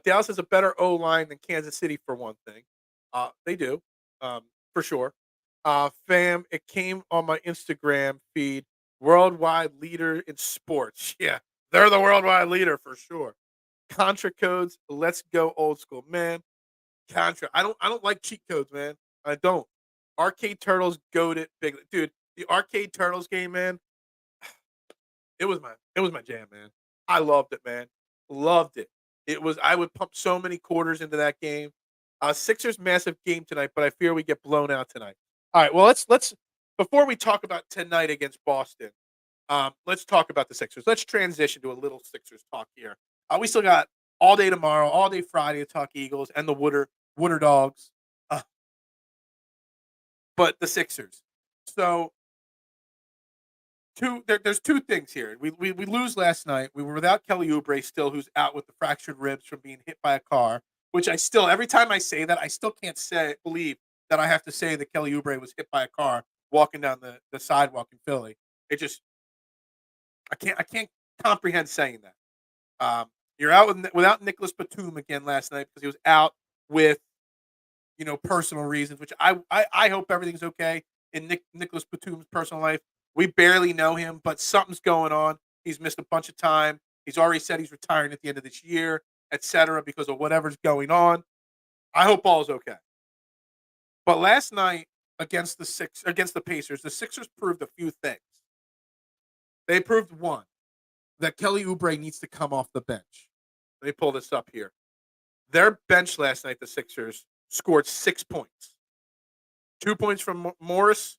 Dallas has a better O-line than Kansas City for one thing. They do, for sure. Fam, it came on my Instagram feed. Worldwide leader in sports. Yeah, they're the worldwide leader for sure. Contra codes. Let's go old school, man. Contra. I don't like cheat codes, man. I don't. Arcade Turtles goaded big, dude. The Arcade Turtles game, man. It was my jam, man. I loved it, man. Loved it. It was I would pump so many quarters into that game. Sixers massive game tonight, but I fear we get blown out tonight. All right, well let's before we talk about tonight against Boston, let's talk about the Sixers. Let's transition to a little Sixers talk here. We still got all day tomorrow, all day Friday to talk Eagles and the Wooder Dogs, uh, but the Sixers. So there's two things here. We lose last night. We were without Kelly Oubre still, who's out with the fractured ribs from being hit by a car. Which I still, every time I say that, I still can't believe that I have to say that Kelly Oubre was hit by a car walking down the sidewalk in Philly. It just I can't comprehend saying that. You're out without Nicholas Batum again last night because he was out with personal reasons, which I hope everything's okay in Nicholas Batum's personal life. We barely know him, but something's going on. He's missed a bunch of time. He's already said he's retiring at the end of this year, etc., because of whatever's going on. I hope all is okay. But last night against the Pacers, the Sixers proved a few things. They proved one, that Kelly Oubre needs to come off the bench. Let me pull this up here. Their bench last night, the Sixers, scored 6 points. 2 points from Marcus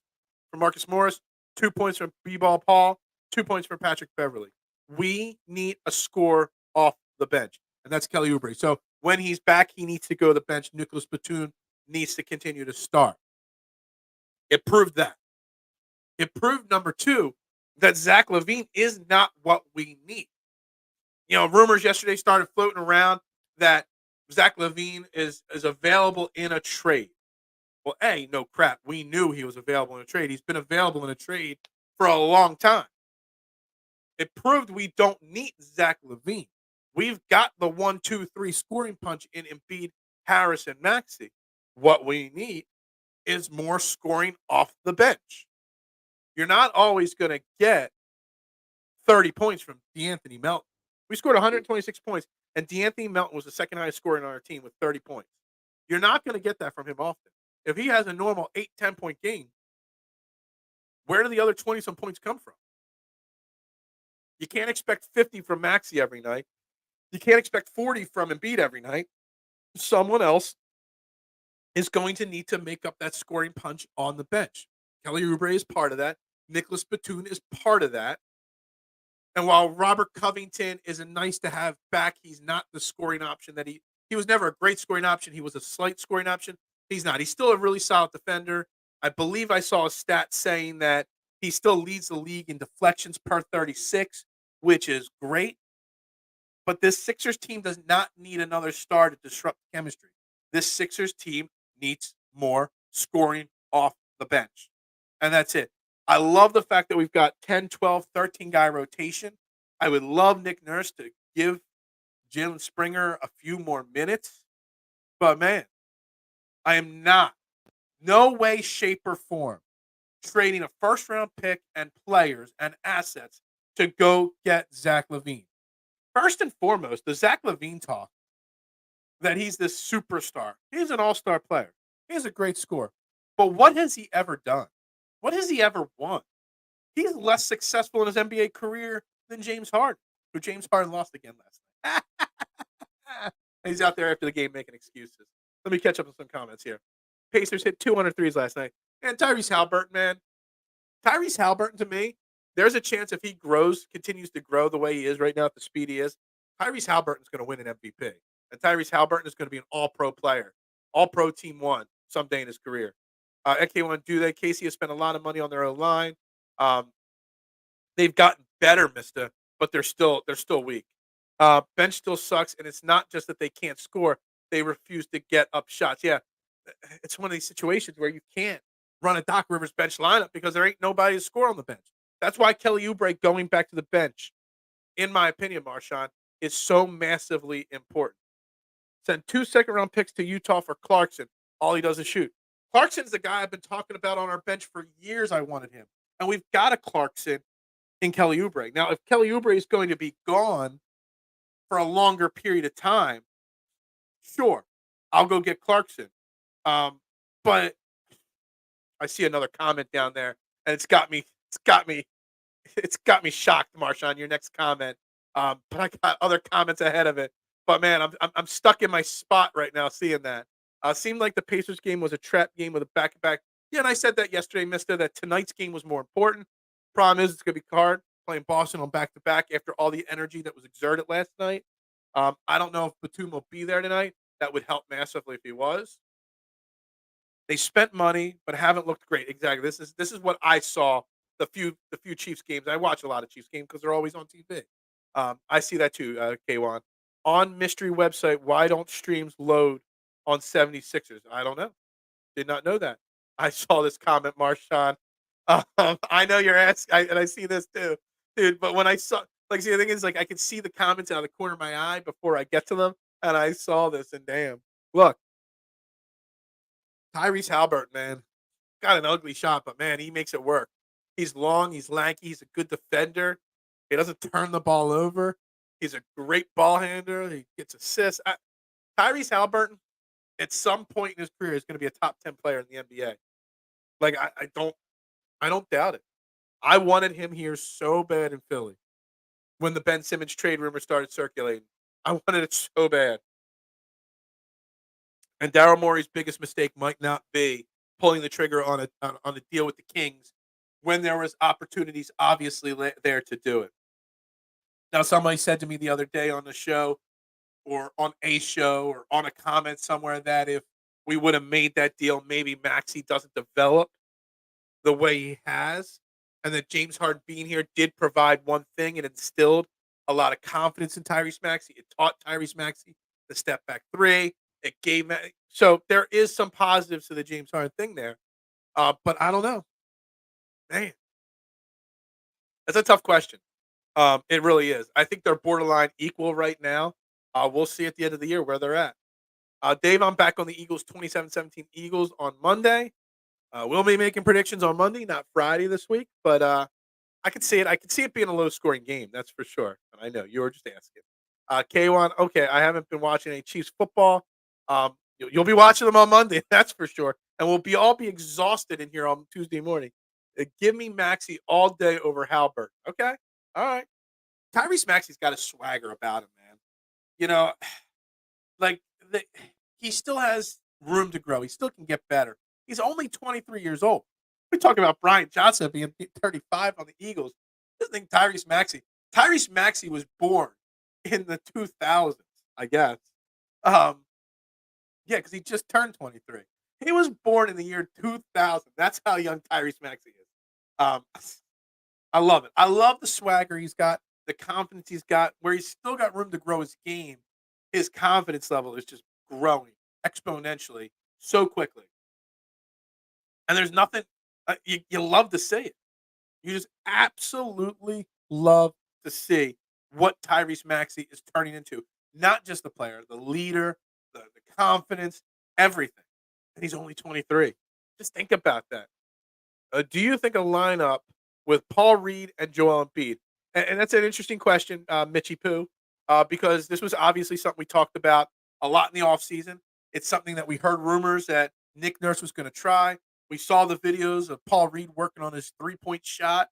Morris, 2 points from B-Ball Paul, 2 points from Patrick Beverly. We need a score off the bench, and that's Kelly Oubre. So when he's back, he needs to go to the bench. Nicholas Batum needs to continue to start. It proved that. It proved, number two, that Zach LaVine is not what we need. Rumors yesterday started floating around that Zach LaVine is available in a trade. Well, no crap. We knew he was available in a trade. He's been available in a trade for a long time. It proved we don't need Zach LaVine. We've got the 1-2-3 scoring punch in Embiid, Harris, and Maxey. What we need is more scoring off the bench. You're not always going to get 30 points from DeAnthony Melton. We scored 126 points, and DeAnthony Melton was the second highest scorer on our team with 30 points. You're not going to get that from him often. If he has a normal 8-10 point game, where do the other 20-some points come from? You can't expect 50 from Maxey every night. You can't expect 40 from Embiid every night. Someone else is going to need to make up that scoring punch on the bench. Kelly Oubre is part of that. Nicholas Batum is part of that. And while Robert Covington is a nice to have back, he's not the scoring option that he was never a great scoring option. He was a slight scoring option. He's not. He's still a really solid defender. I believe I saw a stat saying that he still leads the league in deflections per 36, which is great. But this Sixers team does not need another star to disrupt chemistry. This Sixers team needs more scoring off the bench. And that's it. I love the fact that we've got 10, 12, 13 guy rotation. I would love Nick Nurse to give Jalen Springer a few more minutes. But man, I am not, no way, shape, or form, trading a first-round pick and players and assets to go get Zach LaVine. First and foremost, the Zach LaVine talk that he's this superstar. He's an all-star player. He's a great scorer. But what has he ever done? What has he ever won? He's less successful in his NBA career than James Harden, who James Harden lost again last night. He's out there after the game making excuses. Let me catch up with some comments here. Pacers hit 200 threes last night. And Tyrese Halliburton, man. Tyrese Halliburton, to me, there's a chance if he continues to grow the way he is right now at the speed he is, Tyrese Halliburton is going to win an MVP. And Tyrese Halliburton is going to be an all-pro player, all-pro team one someday in his career. AK1 do they? Casey has spent a lot of money on their own line. They've gotten better, mister, but they're still weak. Bench still sucks, and it's not just that they can't score. They refuse to get up shots. Yeah, it's one of these situations where you can't run a Doc Rivers bench lineup because there ain't nobody to score on the bench. That's why Kelly Oubre going back to the bench, in my opinion, Marshawn, is so massively important. Send 2 second-round picks to Utah for Clarkson. All he does is shoot. Clarkson's the guy I've been talking about on our bench for years. I wanted him. And we've got a Clarkson in Kelly Oubre. Now, if Kelly Oubre is going to be gone for a longer period of time, sure, I'll go get Clarkson. But I see another comment down there, and it's got me shocked, Marshawn. Your next comment, but I got other comments ahead of it. But man, I'm stuck in my spot right now, seeing that. Seemed like the Pacers game was a trap game with a back to back. Yeah, and I said that yesterday, Mister. That tonight's game was more important. Problem is, it's gonna be hard playing Boston on back to back after all the energy that was exerted last night. I don't know if Batum will be there tonight. That would help massively if he was. They spent money, but haven't looked great. Exactly. This is what I saw the few Chiefs games. I watch a lot of Chiefs games because they're always on TV. I see that too, K1. On mystery website, why don't streams load on 76ers? I don't know. Did not know that. I saw this comment, Marshawn. I know you're asking, and I see this too, dude. But when I saw, like, see, the thing is, like, I can see the comments out of the corner of my eye before I get to them, and I saw this, and damn, look, Tyrese Halliburton, man, got an ugly shot, but man, he makes it work. He's long, he's lanky, he's a good defender. He doesn't turn the ball over. He's a great ball handler. He gets assists. Tyrese Halliburton, at some point in his career, is going to be a top 10 player in the NBA. Like I don't doubt it. I wanted him here so bad in Philly when the Ben Simmons trade rumor started circulating. I wanted it so bad. And Daryl Morey's biggest mistake might not be pulling the trigger on a deal with the Kings when there was opportunities obviously there to do it. Now, somebody said to me the other day on the show, or on a show, or on a comment somewhere, that if we would have made that deal, maybe Maxey doesn't develop the way he has, and that James Harden being here did provide one thing. It instilled a lot of confidence in Tyrese Maxey. It taught Tyrese Maxey the step back three. It gave so there is some positives to the James Harden thing there. But I don't know, man. That's a tough question. It really is. I think they're borderline equal right now. We'll see at the end of the year where they're at. Dave, I'm back on the Eagles 27-17 Eagles on Monday. We'll be making predictions on Monday, not Friday this week, but I could see it. I could see it being a low scoring game. That's for sure. And I know you were just asking. K1, okay, I haven't been watching any Chiefs football. You'll be watching them on Monday, that's for sure. And we'll all be exhausted in here on Tuesday morning. Give me Maxey all day over Halbert. Okay, all right. Tyrese Maxey's got a swagger about him, man. You know, like the, he still has room to grow. He still can get better. He's only 23 years old. We talk about Brian Johnson being 35 on the Eagles. I think Tyrese Maxey. Tyrese Maxey was born in the 2000s, I guess. Yeah, because he just turned 23. He was born in the year 2000. That's how young Tyrese Maxey is. Um, I love it. I love the swagger he's got, the confidence he's got, where he's still got room to grow his game. His confidence level is just growing exponentially so quickly. And there's nothing, you love to see it. You just absolutely love to see what Tyrese Maxey is turning into. Not just the player, the leader, the confidence, everything. And he's only 23. Just think about that. Do you think a lineup with Paul Reed and Joel Embiid? And that's an interesting question, Mitchy Poo, because this was obviously something we talked about a lot in the offseason. It's something that we heard rumors that Nick Nurse was going to try. We saw the videos of Paul Reed working on his three-point shot.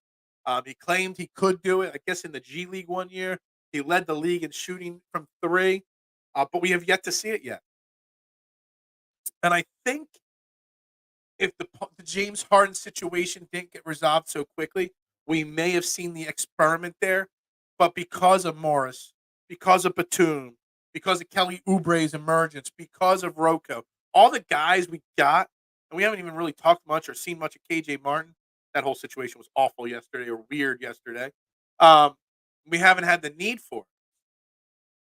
He claimed he could do it, I guess, in the G League one year. He led the league in shooting from three, but we have yet to see it yet. And I think if the James Harden situation didn't get resolved so quickly, we may have seen the experiment there. But because of Morris, because of Batum, because of Kelly Oubre's emergence, because of Rocco, all the guys we got, and we haven't even really talked much or seen much of KJ Martin. That whole situation was awful yesterday, or weird yesterday. We haven't had the need for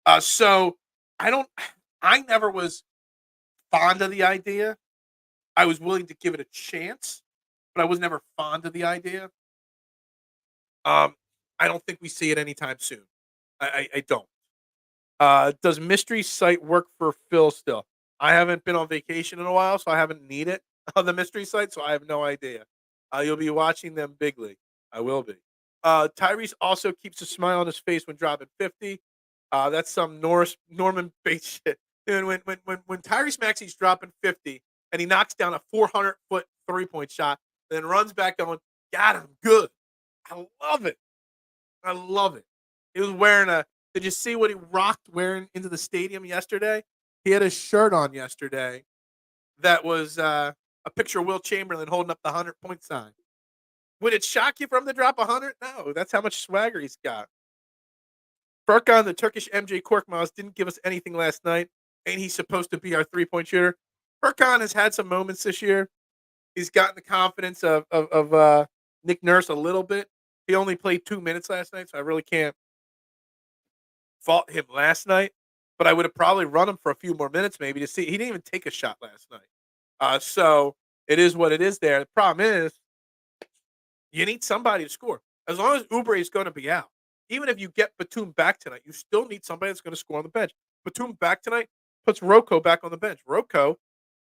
it. So I don't. I never was fond of the idea. I was willing to give it a chance, but I was never fond of the idea. I don't think we see it anytime soon. I don't. Does mystery site work for Phil still? I haven't been on vacation in a while, so I haven't needed it on the mystery site, so I have no idea. You'll be watching them bigly. I will be. Tyrese also keeps a smile on his face when dropping 50. That's some Norman Bates shit. Dude, when Tyrese Maxey's dropping 50 and he knocks down a 400-foot 3-point shot, then runs back going, got him good. I love it. I love it. He was wearing a. Did you see what he rocked wearing into the stadium yesterday? He had a shirt on yesterday that was a picture of Will Chamberlain holding up the 100-point sign. Would it shock you for him to drop 100? No, that's how much swagger he's got. Furkan, the Turkish MJ Korkmaz, didn't give us anything last night. Ain't he supposed to be our 3-point shooter? Furkan has had some moments this year. He's gotten the confidence of Nick Nurse a little bit. He only played 2 minutes last night, so I really can't fault him last night. But I would have probably run him for a few more minutes maybe to see. He didn't even take a shot last night. So it is what it is there. The problem is you need somebody to score. As long as Oubre is going to be out, even if you get Batum back tonight, you still need somebody that's going to score on the bench. Batum back tonight puts Rocco back on the bench. Rocco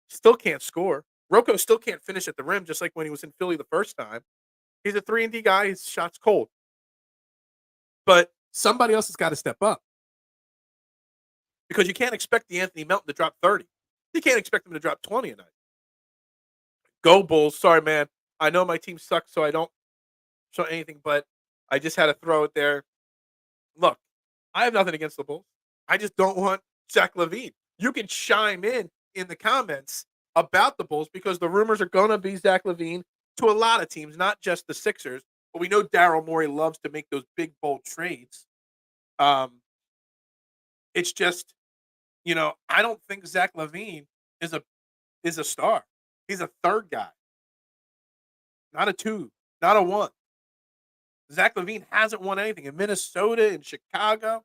still can't score. Rocco still can't finish at the rim, just like when he was in Philly the first time. He's a 3-and-D guy. His shot's cold. But somebody else has got to step up. Because you can't expect the Anthony Melton to drop 30. You can't expect him to drop 20 a night. Go Bulls. Sorry, man. I know my team sucks, so I don't show anything, but I just had to throw it there. Look, I have nothing against the Bulls. I just don't want Zach LaVine. You can chime in the comments about the Bulls because the rumors are going to be Zach LaVine to a lot of teams, not just the Sixers. But we know Daryl Morey loves to make those big, bold trades. It's just, I don't think Zach LaVine is a star. He's a third guy, not a 2, not a 1. Zach LaVine hasn't won anything in Minnesota, in Chicago,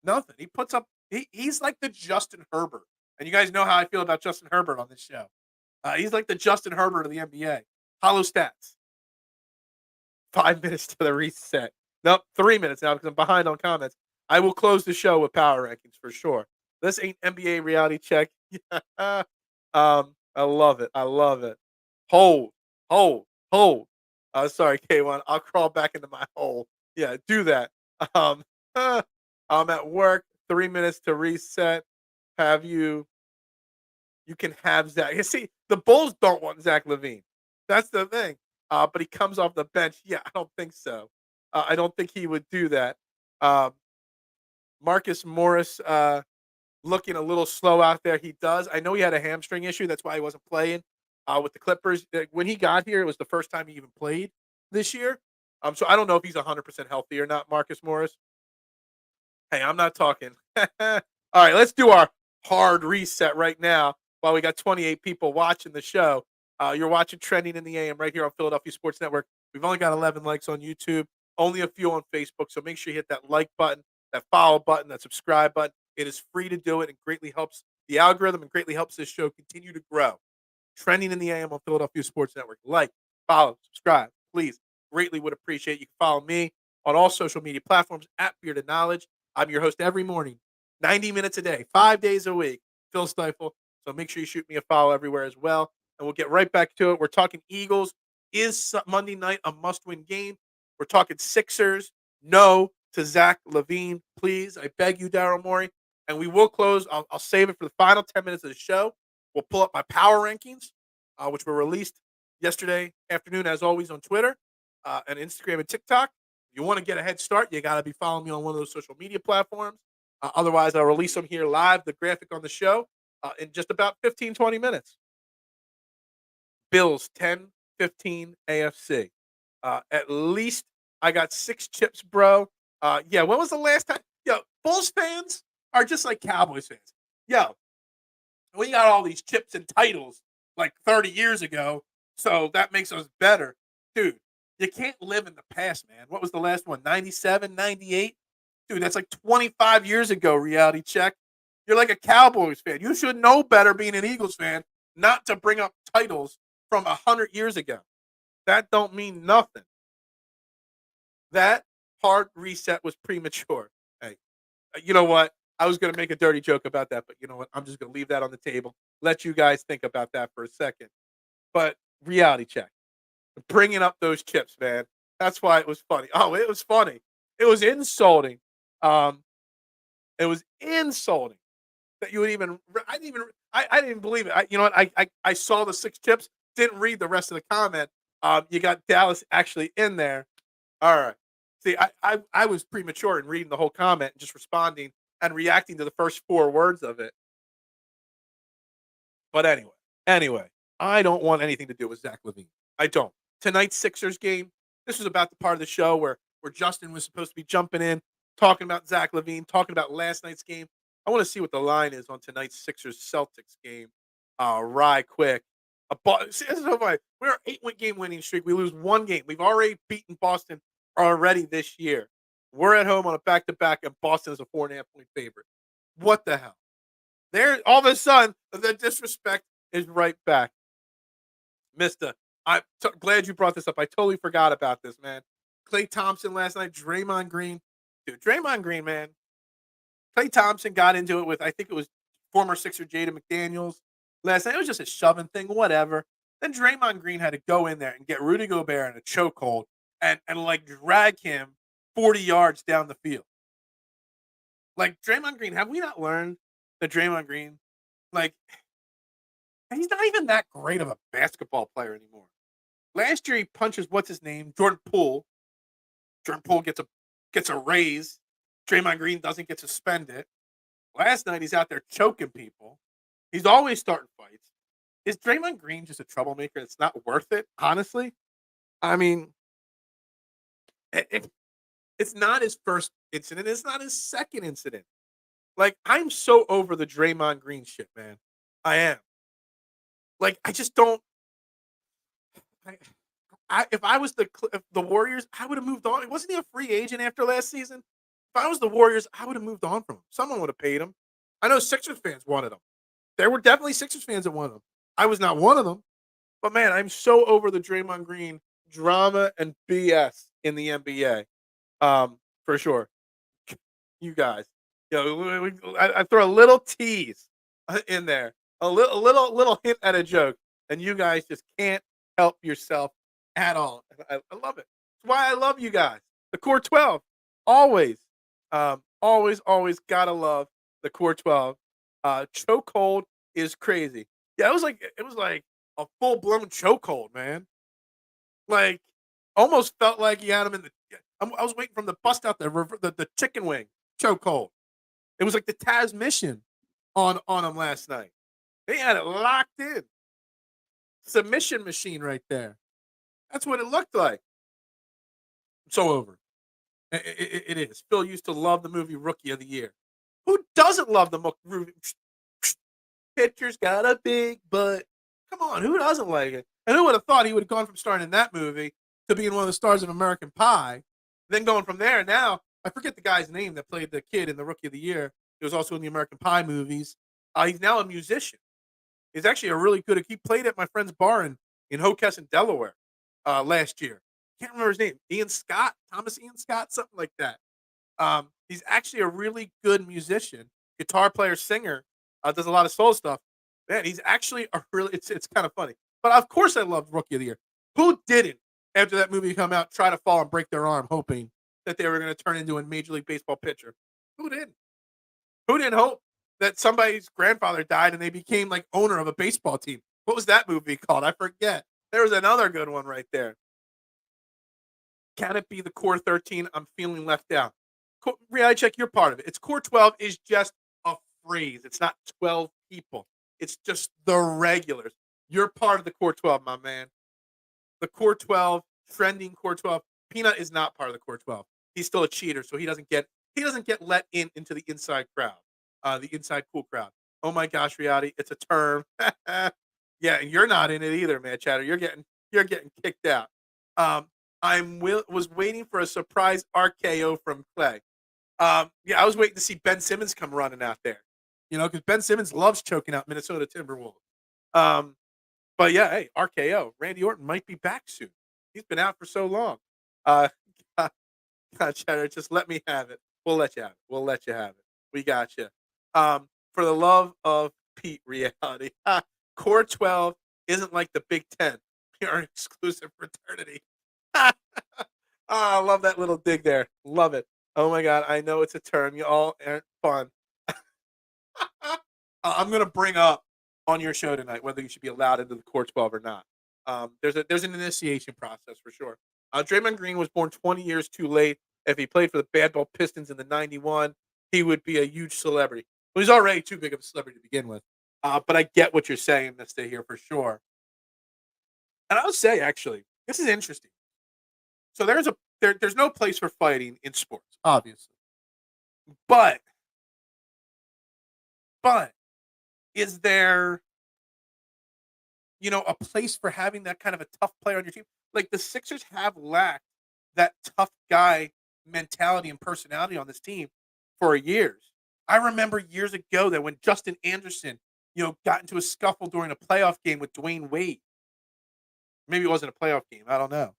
nothing. He puts up. He's like the Justin Herbert, and you guys know how I feel about Justin Herbert on this show. He's like the Justin Herbert of the NBA. Hollow stats. 5 minutes to the reset. Nope, 3 minutes now because I'm behind on comments. I will close the show with power rankings for sure. This ain't NBA reality check. I love it. I love it. Hold. Sorry, K1. I'll crawl back into my hole. Yeah, do that. I'm at work. 3 minutes to reset. You can have Zach. You see, the Bulls don't want Zach LaVine. That's the thing. But he comes off the bench. Yeah, I don't think so. I don't think he would do that. Marcus Morris looking a little slow out there. He does. I know he had a hamstring issue. That's why he wasn't playing with the Clippers. When he got here, it was the first time he even played this year. So I don't know if he's 100% healthy or not, Marcus Morris. Hey, I'm not talking. All right, let's do our hard reset right now while we got 28 people watching the show. You're watching Trending in the AM right here on Philadelphia Sports Network. We've only got 11 likes on YouTube, only a few on Facebook. So make sure you hit that like button, that follow button, that subscribe button. It is free to do it and greatly helps the algorithm and greatly helps this show continue to grow. Trending in the AM on Philadelphia Sports Network. Like, follow, subscribe, please. Greatly would appreciate. You can follow me on all social media platforms at Bearded Knowledge. I'm your host every morning, 90 minutes a day, 5 days a week, Phil Stiefel. So make sure you shoot me a follow everywhere as well. And we'll get right back to it. We're talking Eagles. Is Monday night a must-win game? We're talking Sixers. No to Zach LaVine, please. I beg you, Daryl Morey. And we will close. I'll save it for the final 10 minutes of the show. We'll pull up my power rankings, which were released yesterday afternoon, as always, on Twitter and Instagram and TikTok. If you want to get a head start, you got to be following me on one of those social media platforms. Otherwise, I'll release them here live, the graphic on the show, in just about 15, 20 minutes. Bills 10-15 AFC. At least I got 6 chips, bro. Yeah, when was the last time? Yo, Bulls fans are just like Cowboys fans. Yo, we got all these chips and titles like 30 years ago, so that makes us better. Dude, you can't live in the past, man. What was the last one? 97, 98? Dude, that's like 25 years ago, reality check. You're like a Cowboys fan. You should know better being an Eagles fan not to bring up titles from 100 years ago. That don't mean nothing. That hard reset was premature. Hey, you know what? I was going to make a dirty joke about that, but you know what? I'm just going to leave that on the table. Let you guys think about that for a second. But reality check. Bringing up those chips, man. That's why it was funny. Oh, it was funny. It was insulting. Um, it was insulting that you would even. I didn't even believe it. You know what? I saw the 6 chips. Didn't read the rest of the comment. You got Dallas actually in there. All right. See, I was premature in reading the whole comment and just responding and reacting to the first 4 words of it. But anyway, I don't want anything to do with Zach LaVine. I don't. Tonight's Sixers game, this was about the part of the show where Justin was supposed to be jumping in, talking about Zach LaVine, talking about last night's game. I want to see what the line is on tonight's Sixers Celtics game. Right quick. See, this is so funny. We're an 8-game winning streak. We lose 1 game. We've already beaten Boston already this year. We're at home on a back-to-back, and Boston is a 4.5-point favorite. What the hell? There, all of a sudden, the disrespect is right back. Mister, glad you brought this up. I totally forgot about this, man. Klay Thompson last night, Draymond Green. Dude, Draymond Green, man. Klay Thompson got into it with, I think it was former Sixer Jaden McDaniels last night. It was just a shoving thing, whatever. Then Draymond Green had to go in there and get Rudy Gobert in a chokehold and like drag him 40 yards down the field. Like, Draymond Green, have we not learned that Draymond Green, like, he's not even that great of a basketball player anymore. Last year he punches what's his name, Jordan Poole. Jordan Poole gets a raise. Draymond Green doesn't get suspended. Last night he's out there choking people. He's always starting fights. Is Draymond Green just a troublemaker? It's not worth it, honestly. I mean, it's not his first incident. It's not his second incident. Like, I'm so over the Draymond Green shit, man. I am. Like, I just don't. If I was the Warriors, I would have moved on. Wasn't he a free agent after last season? If I was the Warriors, I would have moved on from him. Someone would have paid him. I know Sixers fans wanted him. There were definitely Sixers fans that wanted him. I was not one of them. But man, I'm so over the Draymond Green drama and BS in the NBA. For sure. You guys, I throw a little tease in there, a little hint at a joke, and you guys just can't help yourself at all. I love it. That's why I love you guys. The Core 12, always, always gotta love the Core 12. Chokehold is crazy. Yeah, it was like a full blown chokehold, man. Like, almost felt like he had him in the. I was waiting for him to bust out the chicken wing chokehold. It was like the Taz mission on him last night. They had it locked in. Submission machine right there. That's what it looked like. I'm so over it. It is. Phil used to love the movie Rookie of the Year. Who doesn't love the movie? Pitcher's got a big butt. Come on, who doesn't like it? And who would have thought he would have gone from starring in that movie to being one of the stars of American Pie, then going from there. Now, I forget the guy's name that played the kid in the Rookie of the Year. He was also in the American Pie movies. He's now a musician. He's actually a really good. He played at my friend's bar in Hockessin, Delaware, last year. Can't remember his name. Thomas Ian Scott, something like that. He's actually a really good musician, guitar player, singer. Does a lot of soul stuff. Man, he's actually a really. It's kind of funny. But of course, I loved Rookie of the Year. Who didn't, after that movie come out, try to fall and break their arm, hoping that they were going to turn into a Major League Baseball pitcher? Who didn't? Who didn't hope that somebody's grandfather died and they became like owner of a baseball team? What was that movie called? I forget. There was another good one right there. Can it be the Core 13? I'm feeling left out. Reality check, you're part of it. It's Core 12 is just a phrase. It's not 12 people. It's just the regulars. You're part of the Core 12, my man. The Core 12, trending Core 12. Peanut is not part of the Core 12. He's still a cheater, so he doesn't get let into the inside crowd, the inside cool crowd. Oh my gosh, reality, it's a term. Yeah, and you're not in it either, man, Chatter. You're getting kicked out. Was waiting for a surprise RKO from Clay. Yeah, I was waiting to see Ben Simmons come running out there. Because Ben Simmons loves choking out Minnesota Timberwolves. But yeah, hey, RKO. Randy Orton might be back soon. He's been out for so long. Uh, Cheddar, just let me have it. We'll let you have it. We'll let you have it. We got you. For the love of Pete, reality. Core 12 isn't like the Big Ten. We are an exclusive fraternity. I love that little dig there. Love it. Oh my God, I know it's a term. You all aren't fun. I'm going to bring up on your show tonight whether you should be allowed into the Core 12 or not. There's an initiation process for sure. Draymond Green was born 20 years too late. If he played for the Bad Ball Pistons in the '91, he would be a huge celebrity. Well, he's already too big of a celebrity to begin with. But I get what you're saying, Mister here for sure. And I'll say actually, this is interesting. So there's no place for fighting in sports, obviously. But but is there a place for having that kind of a tough player on your team? Like the Sixers have lacked that tough guy mentality and personality on this team for years. I remember years ago that when Justin Anderson, got into a scuffle during a playoff game with Dwayne Wade. Maybe it wasn't a playoff game. I don't know.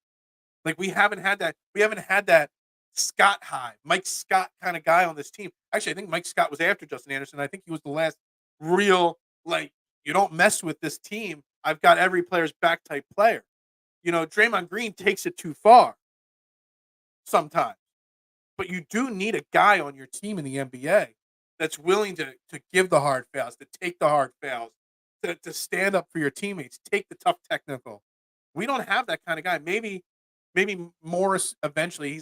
Like we haven't had that. We haven't had that Scott high, Mike Scott kind of guy on this team. Actually, I think Mike Scott was after Justin Anderson. I think he was the last real you don't mess with this team. I've got every player's back type player. Draymond Green takes it too far sometimes. But you do need a guy on your team in the NBA that's willing to give the hard fouls, to take the hard fouls, to stand up for your teammates, take the tough technical. We don't have that kind of guy. Maybe Morris eventually.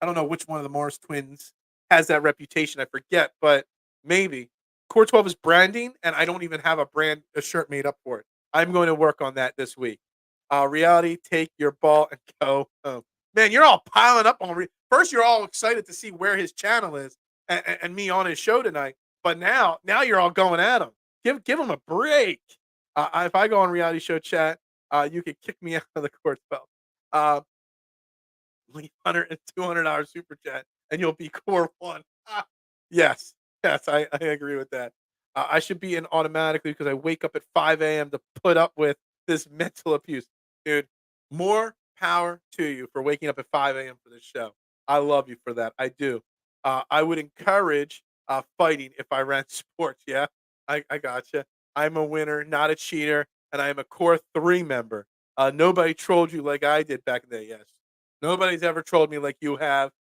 I don't know which one of the Morris twins has that reputation. I forget, but maybe. Core 12 is branding, and I don't even have a shirt made up for it. I'm going to work on that this week. Reality, take your ball and go home. Man, you're all piling up on. First, you're all excited to see where his channel is and me on his show tonight. But now you're all going at him. Give him a break. If I go on reality show chat, you could kick me out of the Core 12. Leave $100 and $200 super chat, and you'll be Core 1. Yes, I agree with that. I should be in automatically because I wake up at 5 a.m. to put up with this mental abuse. Dude, more power to you for waking up at 5 a.m. for this show. I love you for that. I do. I would encourage fighting if I ran sports. Yeah, I gotcha. I'm a winner, not a cheater, and I am a Core 3 member. Nobody trolled you like I did back in the day. Yes. Nobody's ever trolled me like you have.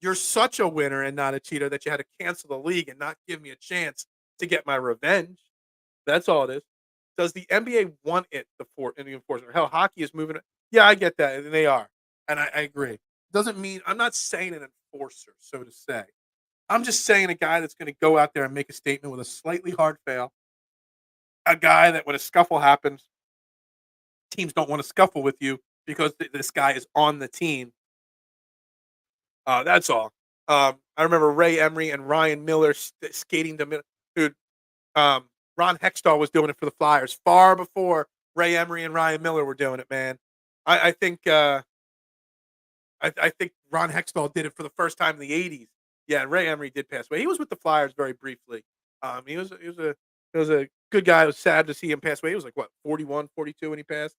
You're such a winner and not a cheater that you had to cancel the league and not give me a chance to get my revenge. That's all it is. Does the NBA want it in the enforcer? Hell, hockey is moving. Yeah, I get that, and they are, and I agree. Doesn't mean I'm not saying an enforcer, so to say. I'm just saying a guy that's going to go out there and make a statement with a slightly hard fail. A guy that when a scuffle happens, teams don't want to scuffle with you because this guy is on the team. That's all. I remember Ray Emery and Ryan Miller skating to dude. Ron Hextall was doing it for the Flyers far before Ray Emery and Ryan Miller were doing it. Man, I think I think Ron Hextall did it for the first time in the '80s. Yeah, and Ray Emery did pass away. He was with the Flyers very briefly. He was a good guy. It was sad to see him pass away. He was like what 41, 42 when he passed.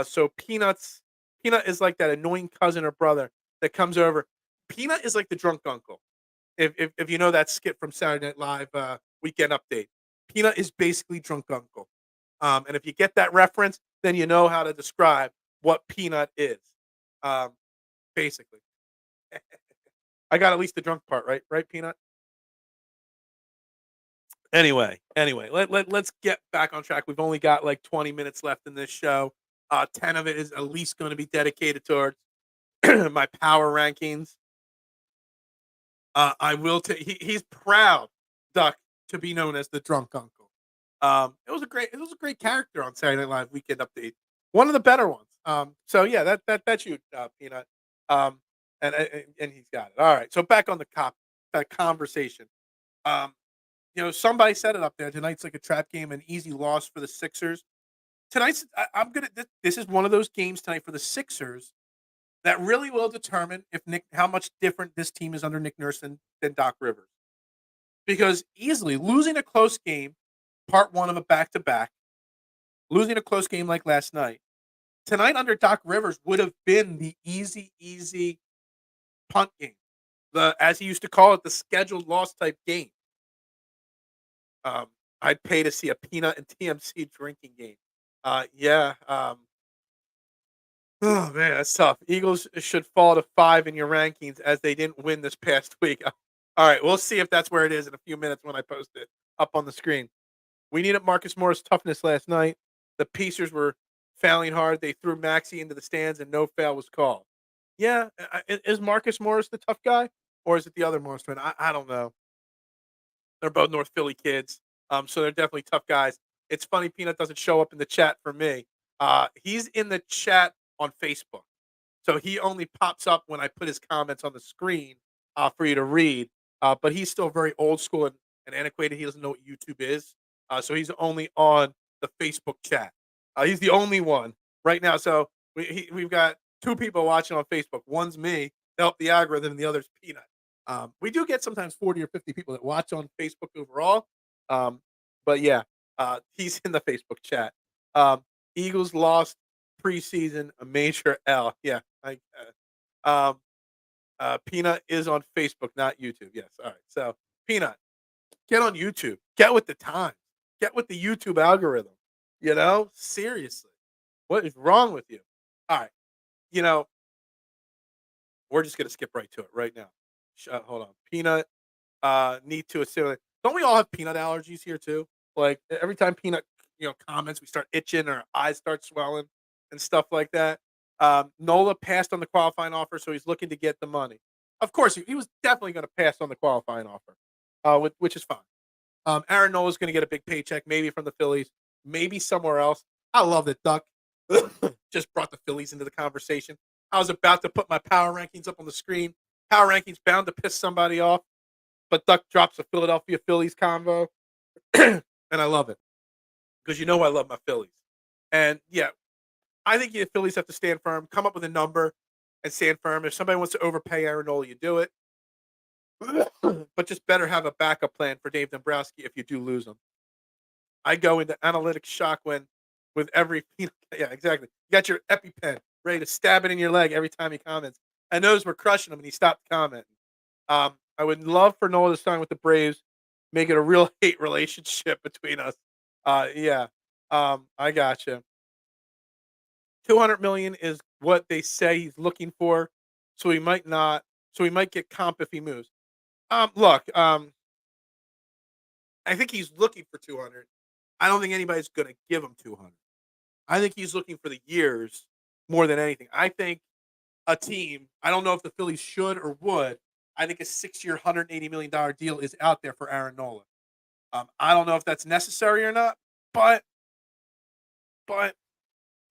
So Peanut is like that annoying cousin or brother that comes over. Peanut is like the drunk uncle. If you know that skit from Saturday Night Live Weekend Update, Peanut is basically drunk uncle. And if you get that reference, then you know how to describe what Peanut is. Basically, I got at least the drunk part right, right, Peanut. Anyway, let's get back on track. We've only got like 20 minutes left in this show. 10 of it is at least going to be dedicated towards my power rankings. I will take. He's proud, Duck, to be known as the drunk uncle. It was a great character on Saturday Night Live Weekend Update. One of the better ones. So yeah, that's you, Peanut. And he's got it. All right. So back on the conversation. Um, somebody said it up there. Tonight's like a trap game, an easy loss for the Sixers. I'm gonna. This is one of those games tonight for the Sixers that really will determine how much different this team is under Nick Nurse than Doc Rivers. Because easily losing a close game, part one of a back-to-back, losing a close game like last night, tonight under Doc Rivers would have been the easy punt game. As he used to call it, the scheduled loss type game. I'd pay to see a peanut and TMC drinking game. Yeah. Oh man, that's tough. Eagles should fall to 5 in your rankings as they didn't win this past week. All right, we'll see if that's where it is in a few minutes when I post it up on the screen. We needed Marcus Morris toughness last night. The Pacers were fouling hard. They threw Maxey into the stands and no foul was called. Yeah, is Marcus Morris the tough guy or is it the other Morris twin? I don't know. They're both North Philly kids, so they're definitely tough guys. It's funny Peanut doesn't show up in the chat for me. He's in the chat on Facebook, so he only pops up when I put his comments on the screen for you to read. But he's still very old school and antiquated. He doesn't know what YouTube is, so he's only on the Facebook chat. He's the only one right now. So we've got 2 people watching on Facebook. One's me to help the algorithm, and the other's Peanut. We do get sometimes 40 or 50 people that watch on Facebook overall. But yeah, he's in the Facebook chat. Eagles lost preseason, a major L. Yeah. Peanut is on Facebook, not YouTube. Yes. All right. So Peanut, get on YouTube. Get with the times. Get with the YouTube algorithm. Seriously. What is wrong with you? All right. We're just gonna skip right to it right now. Hold on. Peanut need to assimilate. Don't we all have peanut allergies here too? Like every time Peanut, comments, we start itching, our eyes start swelling and stuff like that. Nola passed on the qualifying offer, so he's looking to get the money. Of course, he was definitely going to pass on the qualifying offer, which is fine. Aaron Nola's going to get a big paycheck, maybe from the Phillies, maybe somewhere else. I love that Duck just brought the Phillies into the conversation. I was about to put my power rankings up on the screen. Power rankings bound to piss somebody off, but Duck drops a Philadelphia Phillies convo, and I love it because I love my Phillies. And yeah, I think the Phillies have to stand firm, come up with a number, and stand firm. If somebody wants to overpay Aaron Nola, you do it, but just better have a backup plan for Dave Dombrowski if you do lose him. I go into analytics shock with every yeah, exactly. You got your EpiPen ready to stab it in your leg every time he comments. I knows we're crushing him, and he stopped commenting. I would love for Nola to sign with the Braves, make it a real hate relationship between us. Yeah, I gotcha. $200 million is what they say he's looking for, so he might not. So he might get comp if he moves. Look, I think he's looking for 200. I don't think anybody's going to give him 200. I think he's looking for the years more than anything. I think a team, I don't know if the Phillies should or would, I think a 6-year, $180 million deal is out there for Aaron Nola. I don't know if that's necessary or not, but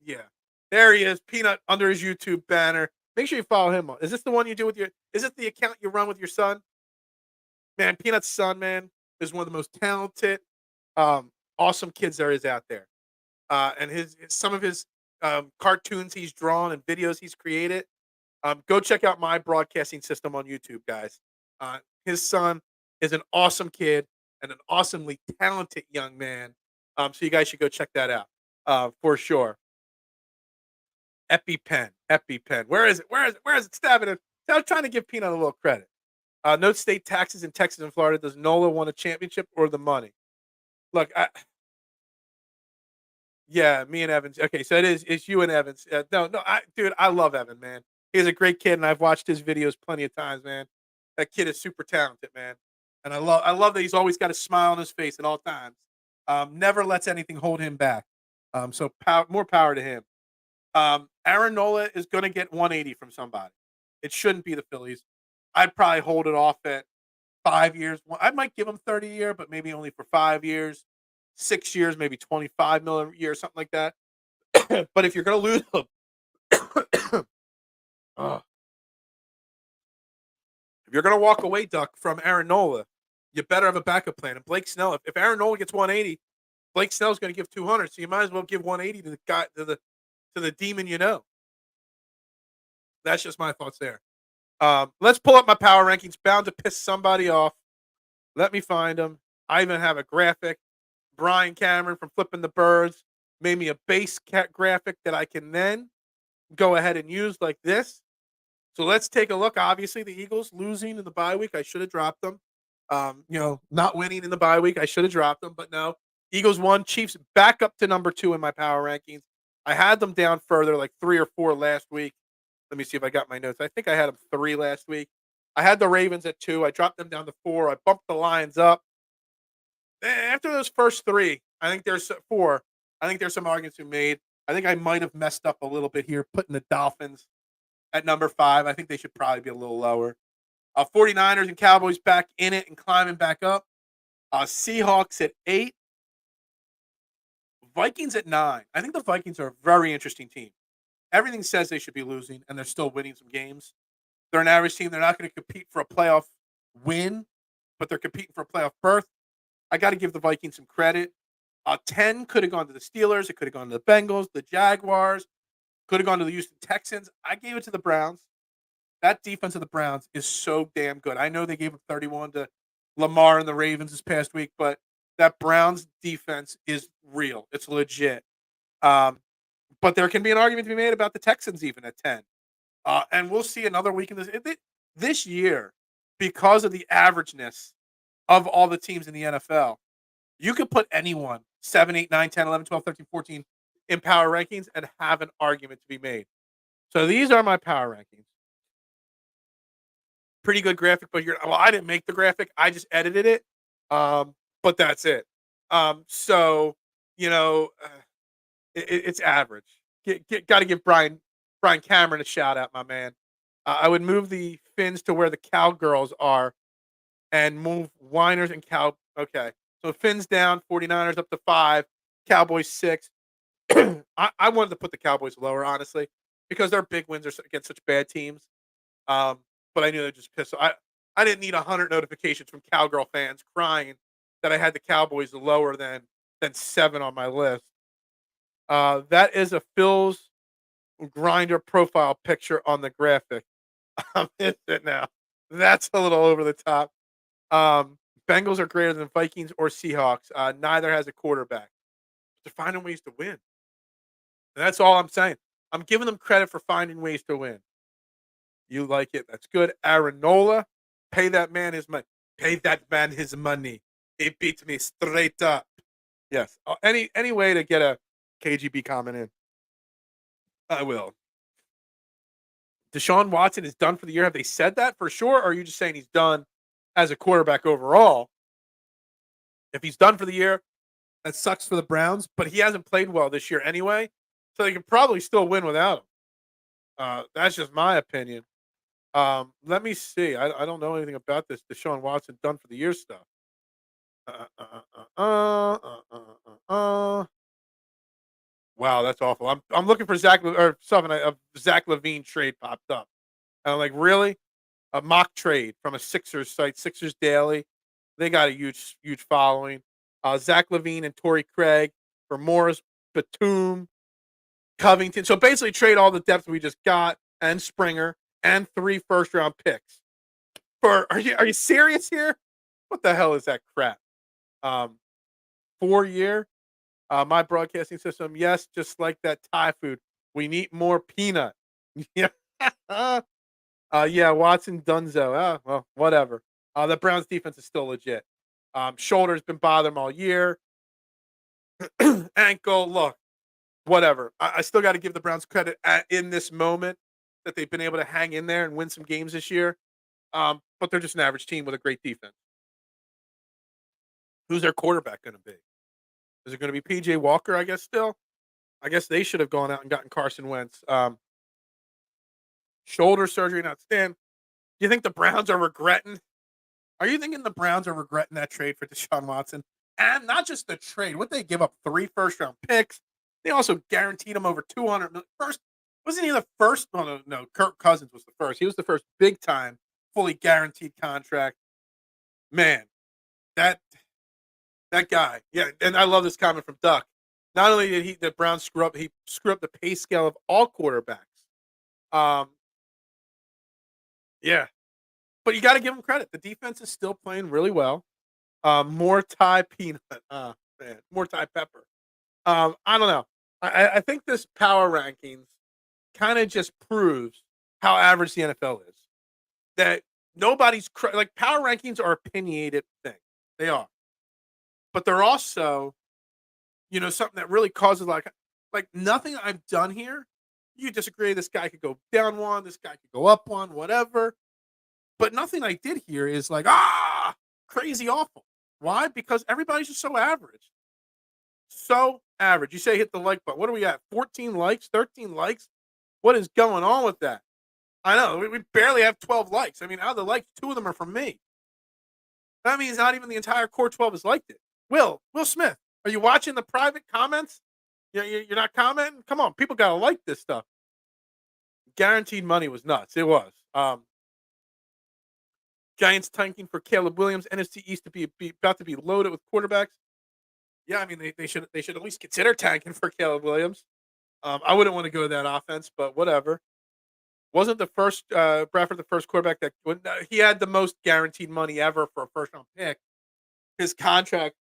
yeah. There he is, Peanut under his YouTube banner. Make sure you follow him. Is this the one you do with is this the account you run with your son? Man, Peanut's son, man, is one of the most talented, awesome kids there is out there. And some of his cartoons he's drawn and videos he's created. Go check out my broadcasting system on YouTube, guys. His son is an awesome kid and an awesomely talented young man. So you guys should go check that out for sure. EpiPen. Where is it? Stabbing it. I'm trying to give Peanut a little credit. No state taxes in Texas and Florida. Does Nola want a championship or the money? Look, yeah, me and Evans. Okay, so it's you and Evans. No, dude, I love Evan, man. He's a great kid, and I've watched his videos plenty of times, man. That kid is super talented, man. And I love that he's always got a smile on his face at all times. Never lets anything hold him back. So more power to him. Aaron Nola is going to get 180 from somebody. It shouldn't be the Phillies. I'd probably hold it off at 5 years. I might give him 30 a year, but maybe only for 5 years. 6 years, maybe 25 million a year, something like that. But if you're going to lose him, if you're going to walk away, Duck, from Aaron Nola, you better have a backup plan. And Blake Snell, if Aaron Nola gets 180, Blake Snell's going to give 200. So you might as well give 180 to the guy to the demon you know. That's just my thoughts there. Let's pull up my power rankings. Bound to piss somebody off. Let me find them. I even have a graphic. Brian Cameron from Flipping the Birds. made me a base graphic that I can then go ahead and use like this. So let's take a look. Obviously, the Eagles losing in the bye week. I should have dropped them. Not winning in the bye week. I should have dropped them, but no. Eagles won. Chiefs back up to number 2 in my power rankings. I had them down further, like 3 or 4 last week. Let me see if I got my notes. I think I had them 3 last week. I had the Ravens at 2. I dropped them down to 4. I bumped the Lions up. After those first 3, I think there's 4. I think there's some arguments to be made. I think I might have messed up a little bit here, putting the Dolphins at number 5. I think they should probably be a little lower. 49ers and Cowboys back in it and climbing back up. Seahawks at 8. Vikings at 9. I think the Vikings are a very interesting team. Everything says they should be losing, and they're still winning some games. They're an average team. They're not going to compete for a playoff win, but they're competing for a playoff berth. I got to give the Vikings some credit. 10 could have gone to the Steelers. It could have gone to the Bengals, the Jaguars. Could have gone to the Houston Texans. I gave it to the Browns. That defense of the Browns is so damn good. I know they gave up 31 to Lamar and the Ravens this past week, but that Browns defense is real. It's legit. But there can be an argument to be made about the Texans even at 10. And we'll see another week in this year, because of the averageness of all the teams in the NFL. You could put anyone 7, 8, 9, 10, 11, 12, 13, 14 in power rankings and have an argument to be made. So these are my power rankings. Pretty good graphic, but I didn't make the graphic. I just edited it. But that's it. So, it's average. Got to give Brian Cameron a shout out, my man. I would move the Finns to where the Cowgirls are and move Whiners and Okay. So Finns down, 49ers up to 5, Cowboys 6. I wanted to put the Cowboys lower, honestly, because their big wins are against such bad teams. But I knew they'd just piss. I didn't need 100 notifications from Cowgirl fans crying that I had the Cowboys lower than 7 on my list. That is a Phil's Grinder profile picture on the graphic. I'm in it now. That's a little over the top. Bengals are greater than Vikings or Seahawks. Neither has a quarterback. They're finding ways to win. And that's all I'm saying. I'm giving them credit for finding ways to win. You like it? That's good. Aaron Nola, pay that man his money. Pay that man his money. He beat me straight up. Yes. Any way to get a KGB comment in, I will. Deshaun Watson is done for the year. Have they said that for sure? Or are you just saying he's done as a quarterback overall? If he's done for the year, that sucks for the Browns, but he hasn't played well this year anyway, so they can probably still win without him. That's just my opinion. Let me see. I don't know anything about this Deshaun Watson done for the year stuff. Wow, that's awful. I'm looking for Zach or something. A Zach LaVine trade popped up, and I'm like, really? A mock trade from a Sixers site, Sixers Daily. They got a huge following. Zach LaVine and Torrey Craig for Morris, Batum, Covington. So basically, trade all the depth we just got and Springer and 3 first-round picks. Are you serious here? What the hell is that crap? 4-year. My broadcasting system, yes, just like that Thai food. We need more peanut. Yeah. Yeah, Watson Dunzo. Well, whatever. The Browns defense is still legit. Shoulder's been bothering him all year. Ankle, look, whatever. I still got to give the Browns credit in this moment that they've been able to hang in there and win some games this year. But they're just an average team with a great defense. Who's their quarterback going to be? Is it going to be PJ Walker, I guess, still? I guess they should have gone out and gotten Carson Wentz. Shoulder surgery not stand. Do you think the Browns are regretting? Are you thinking the Browns are regretting that trade for Deshaun Watson? And not just the trade. What they give up 3 first-round picks. They also guaranteed him over $200 million. First, wasn't he the first? Oh, no, Kirk Cousins was the first. He was the first big-time, fully guaranteed contract. Man, that guy. Yeah, and I love this comment from Duck. Not only did the Browns screw up, he screwed up the pay scale of all quarterbacks. Yeah. But you got to give him credit. The defense is still playing really well. More Thai peanut. Man, more Thai pepper. I don't know. I think this power rankings kind of just proves how average the NFL is. That nobody's like power rankings are opinionated thing. They are, but they're also something that really causes like nothing I've done here. You disagree. This guy could go down one. This guy could go up one. Whatever. But nothing I did here is like crazy awful. Why? Because everybody's just so average. So average. You say hit the like button. What are we at? 14 likes? 13 likes? What is going on with that? I know. We barely have 12 likes. I mean, out of the likes, 2 of them are from me. That means not even the entire core 12 has liked it. Will Smith, are you watching the private comments? You're not commenting? Come on. People got to like this stuff. Guaranteed money was nuts. It was. Giants tanking for Caleb Williams. NFC East to be about to be loaded with quarterbacks. Yeah, I mean they should at least consider tanking for Caleb Williams. I wouldn't want to go to that offense, but whatever. Wasn't the first Bradford the first quarterback that he had the most guaranteed money ever for a first round pick? His contract,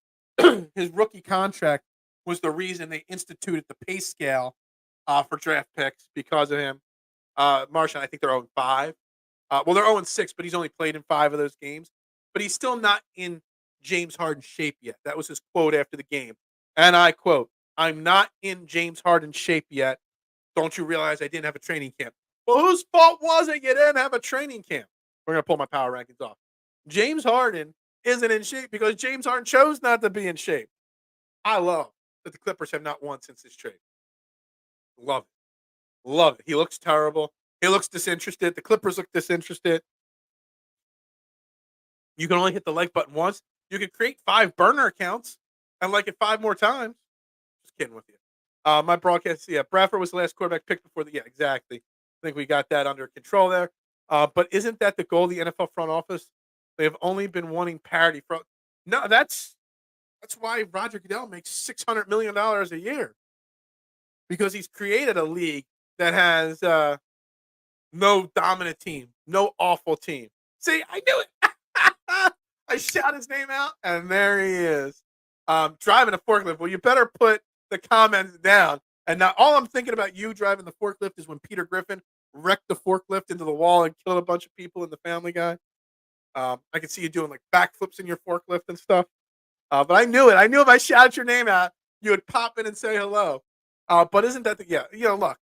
his rookie contract, was the reason they instituted the pay scale for draft picks because of him. Martian, I think they're 0-5. Well, they're 0-6, but he's only played in 5 of those games. But he's still not in James Harden shape yet. That was his quote after the game. And I quote, "I'm not in James Harden shape yet. Don't you realize I didn't have a training camp?" Well, whose fault was it you didn't have a training camp? We're going to pull my power rankings off. James Harden isn't in shape because James Harden chose not to be in shape. I love that the Clippers have not won since this trade. Love it. Love it. He looks terrible. He looks disinterested. The Clippers look disinterested. You can only hit the like button once. You can create 5 burner accounts and like it 5 more times. Just kidding with you. My broadcast, Bradford was the last quarterback picked before the, exactly. I think we got that under control there. But isn't that the goal of the NFL front office? They have only been wanting parity. No, that's why Roger Goodell makes $600 million a year. Because he's created a league that has no dominant team, no awful team. See, I knew it. I shout his name out, and there he is. Driving a forklift. Well, you better put the comments down. And now all I'm thinking about you driving the forklift is when Peter Griffin wrecked the forklift into the wall and killed a bunch of people in the Family Guy. I could see you doing like backflips in your forklift and stuff. But I knew it. I knew if I shouted your name out, you would pop in and say hello. But isn't that look,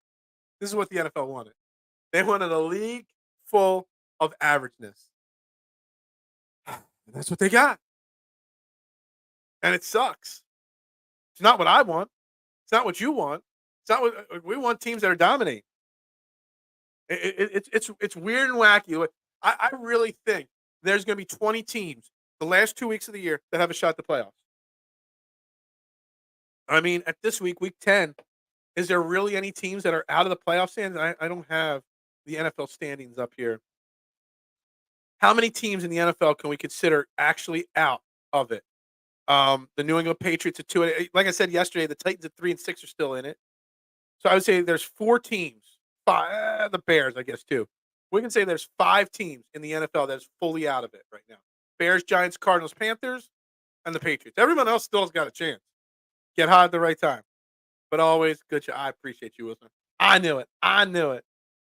this is what the NFL wanted. They wanted a league full of averageness. And that's what they got. And it sucks. It's not what I want. It's not what you want. It's not what we want. Teams that are dominating. It's weird and wacky. I really think there's going to be 20 teams the last 2 weeks of the year that have a shot at the playoffs. I mean, at this week 10, is there really any teams that are out of the playoff standings? I don't have the NFL standings up here. How many teams in the NFL can we consider actually out of it? The New England Patriots at 2. Like I said yesterday, the Titans at 3 and 6 are still in it. So I would say there's 4 teams. 5, the Bears, I guess, too. We can say there's 5 teams in the NFL that's fully out of it right now. Bears, Giants, Cardinals, Panthers, and the Patriots. Everyone else still has got a chance. Get hot at the right time. But always good. I appreciate you, Wilson. I knew it.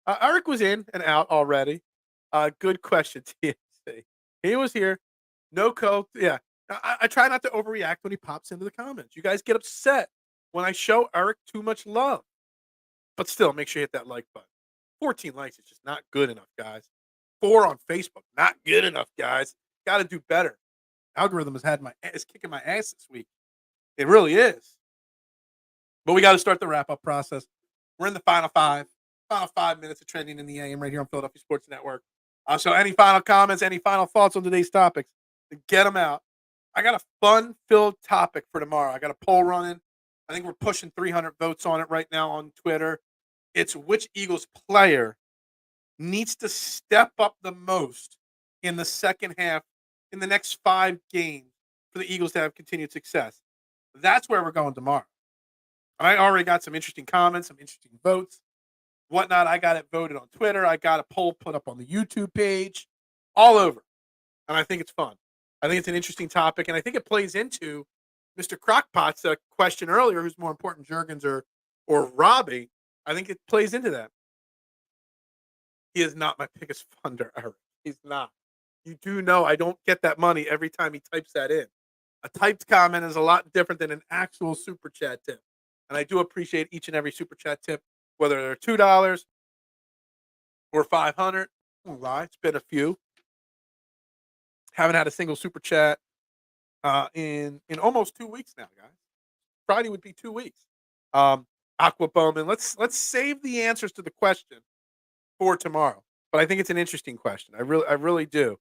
Eric was in and out already. Good question, TSC. He was here. No code. Yeah. I try not to overreact when he pops into the comments. You guys get upset when I show Eric too much love. But still, make sure you hit that like button. 14 likes is just not good enough, guys. 4 on Facebook, not good enough, guys. Got to do better. Algorithm is kicking my ass this week. It really is. But we got to start the wrap-up process. We're in the final 5 minutes of trending in the AM right here on Philadelphia Sports Network. So any final comments, any final thoughts on today's topics, get them out. I got a fun-filled topic for tomorrow. I got a poll running. I think we're pushing 300 votes on it right now on Twitter. It's which Eagles player needs to step up the most in the second half in the next 5 games for the Eagles to have continued success. That's where we're going tomorrow. I already got some interesting comments, some interesting votes, whatnot. I got it voted on Twitter. I got a poll put up on the YouTube page, all over. And I think it's fun. I think it's an interesting topic, and I think it plays into Mr. Crockpot's question earlier, who's more important, Jurgens or Robbie, I think it plays into that. He is not my biggest funder, Eric. He's not. You do know I don't get that money every time he types that in. A typed comment is a lot different than an actual super chat tip. And I do appreciate each and every super chat tip, whether they're $2 or 500. I won't lie, it's been a few. Haven't had a single super chat in almost 2 weeks now, guys. Friday would be 2 weeks. Aqua Bowman, let's save the answers to the question for tomorrow. But I think it's an interesting question. I really do.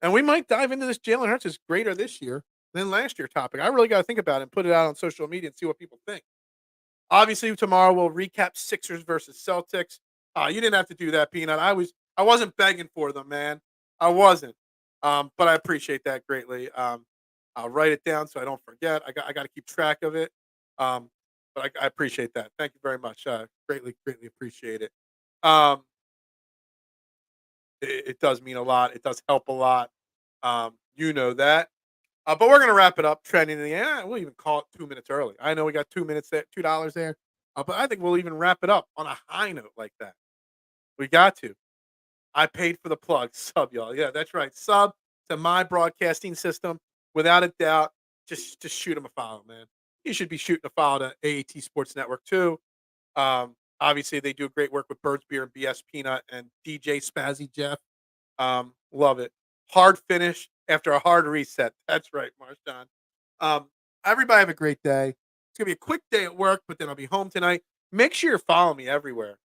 And we might dive into this Jalen Hurts is greater this year than last year topic. I really got to think about it and put it out on social media and see what people think. Obviously, tomorrow we'll recap Sixers versus Celtics. You didn't have to do that, Peanut. I wasn't begging for them, man. I wasn't. But I appreciate that greatly. I'll write it down so I don't forget. I got to keep track of it. But I appreciate that. Thank you very much. Greatly appreciate it. It does mean a lot. It does help a lot. You know that. But we're gonna wrap it up. Trending in the end. We'll even call it 2 minutes early. I know we got 2 minutes there, $2 there. But I think we'll even wrap it up on a high note like that. We got to. I paid for the plug. Sub, y'all. Yeah, that's right. Sub to my broadcasting system. Without a doubt. Just shoot him a follow, man. You should be shooting a follow to AAT Sports Network too. Obviously, they do great work with Birds Beer and BS Peanut and DJ Spazzy Jeff. Love it. Hard finish after a hard reset. That's right, Marshawn. Everybody have a great day. It's going to be a quick day at work, but then I'll be home tonight. Make sure you're following me everywhere.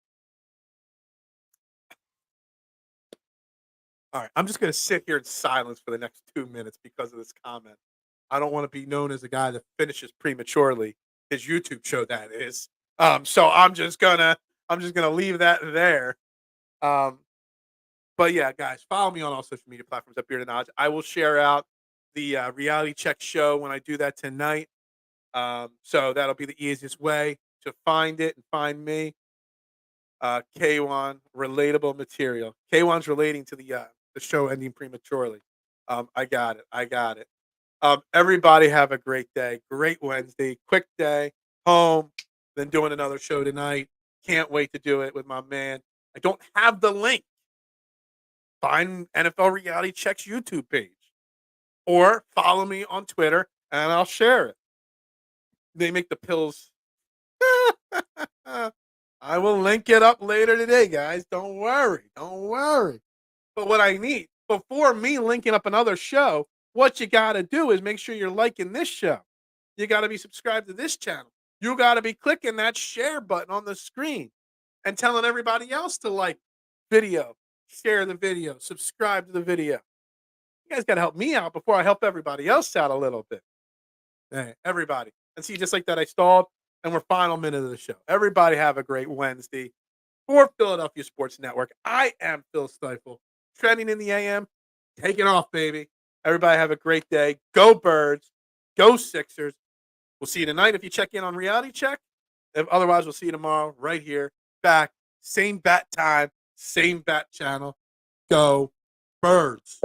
All right, I'm just going to sit here in silence for the next 2 minutes because of this comment. I don't want to be known as a guy that finishes prematurely. His YouTube show, that is. So I'm just gonna leave that there. But yeah, guys, follow me on all social media platforms at Beard and Knowledge. I will share out the reality check show when I do that tonight. So that'll be the easiest way to find it and find me. K1 relatable material. K1's relating to the show ending prematurely. I got it. Everybody have a great day. Great Wednesday. Quick day. Home. Then doing another show tonight. Can't wait to do it with my man. I don't have the link. Find NFL Reality Check's YouTube page. Or follow me on Twitter and I'll share it. They make the pills. I will link it up later today, guys. Don't worry. But what I need, before me linking up another show, what you got to do is make sure you're liking this show. You got to be subscribed to this channel. You got to be clicking that share button on the screen and telling everybody else to like video, share the video, subscribe to the video. You guys got to help me out before I help everybody else out a little bit. Hey, everybody. And see, just like that, I stalled, and we're final minute of the show. Everybody have a great Wednesday. For Philadelphia Sports Network, I am Phil Stiefel. Trending in the AM, taking off, baby. Everybody have a great day. Go Birds. Go Sixers. We'll see you tonight if you check in on Reality Check. If otherwise, we'll see you tomorrow right here. Back. Same bat time. Same bat channel. Go Birds.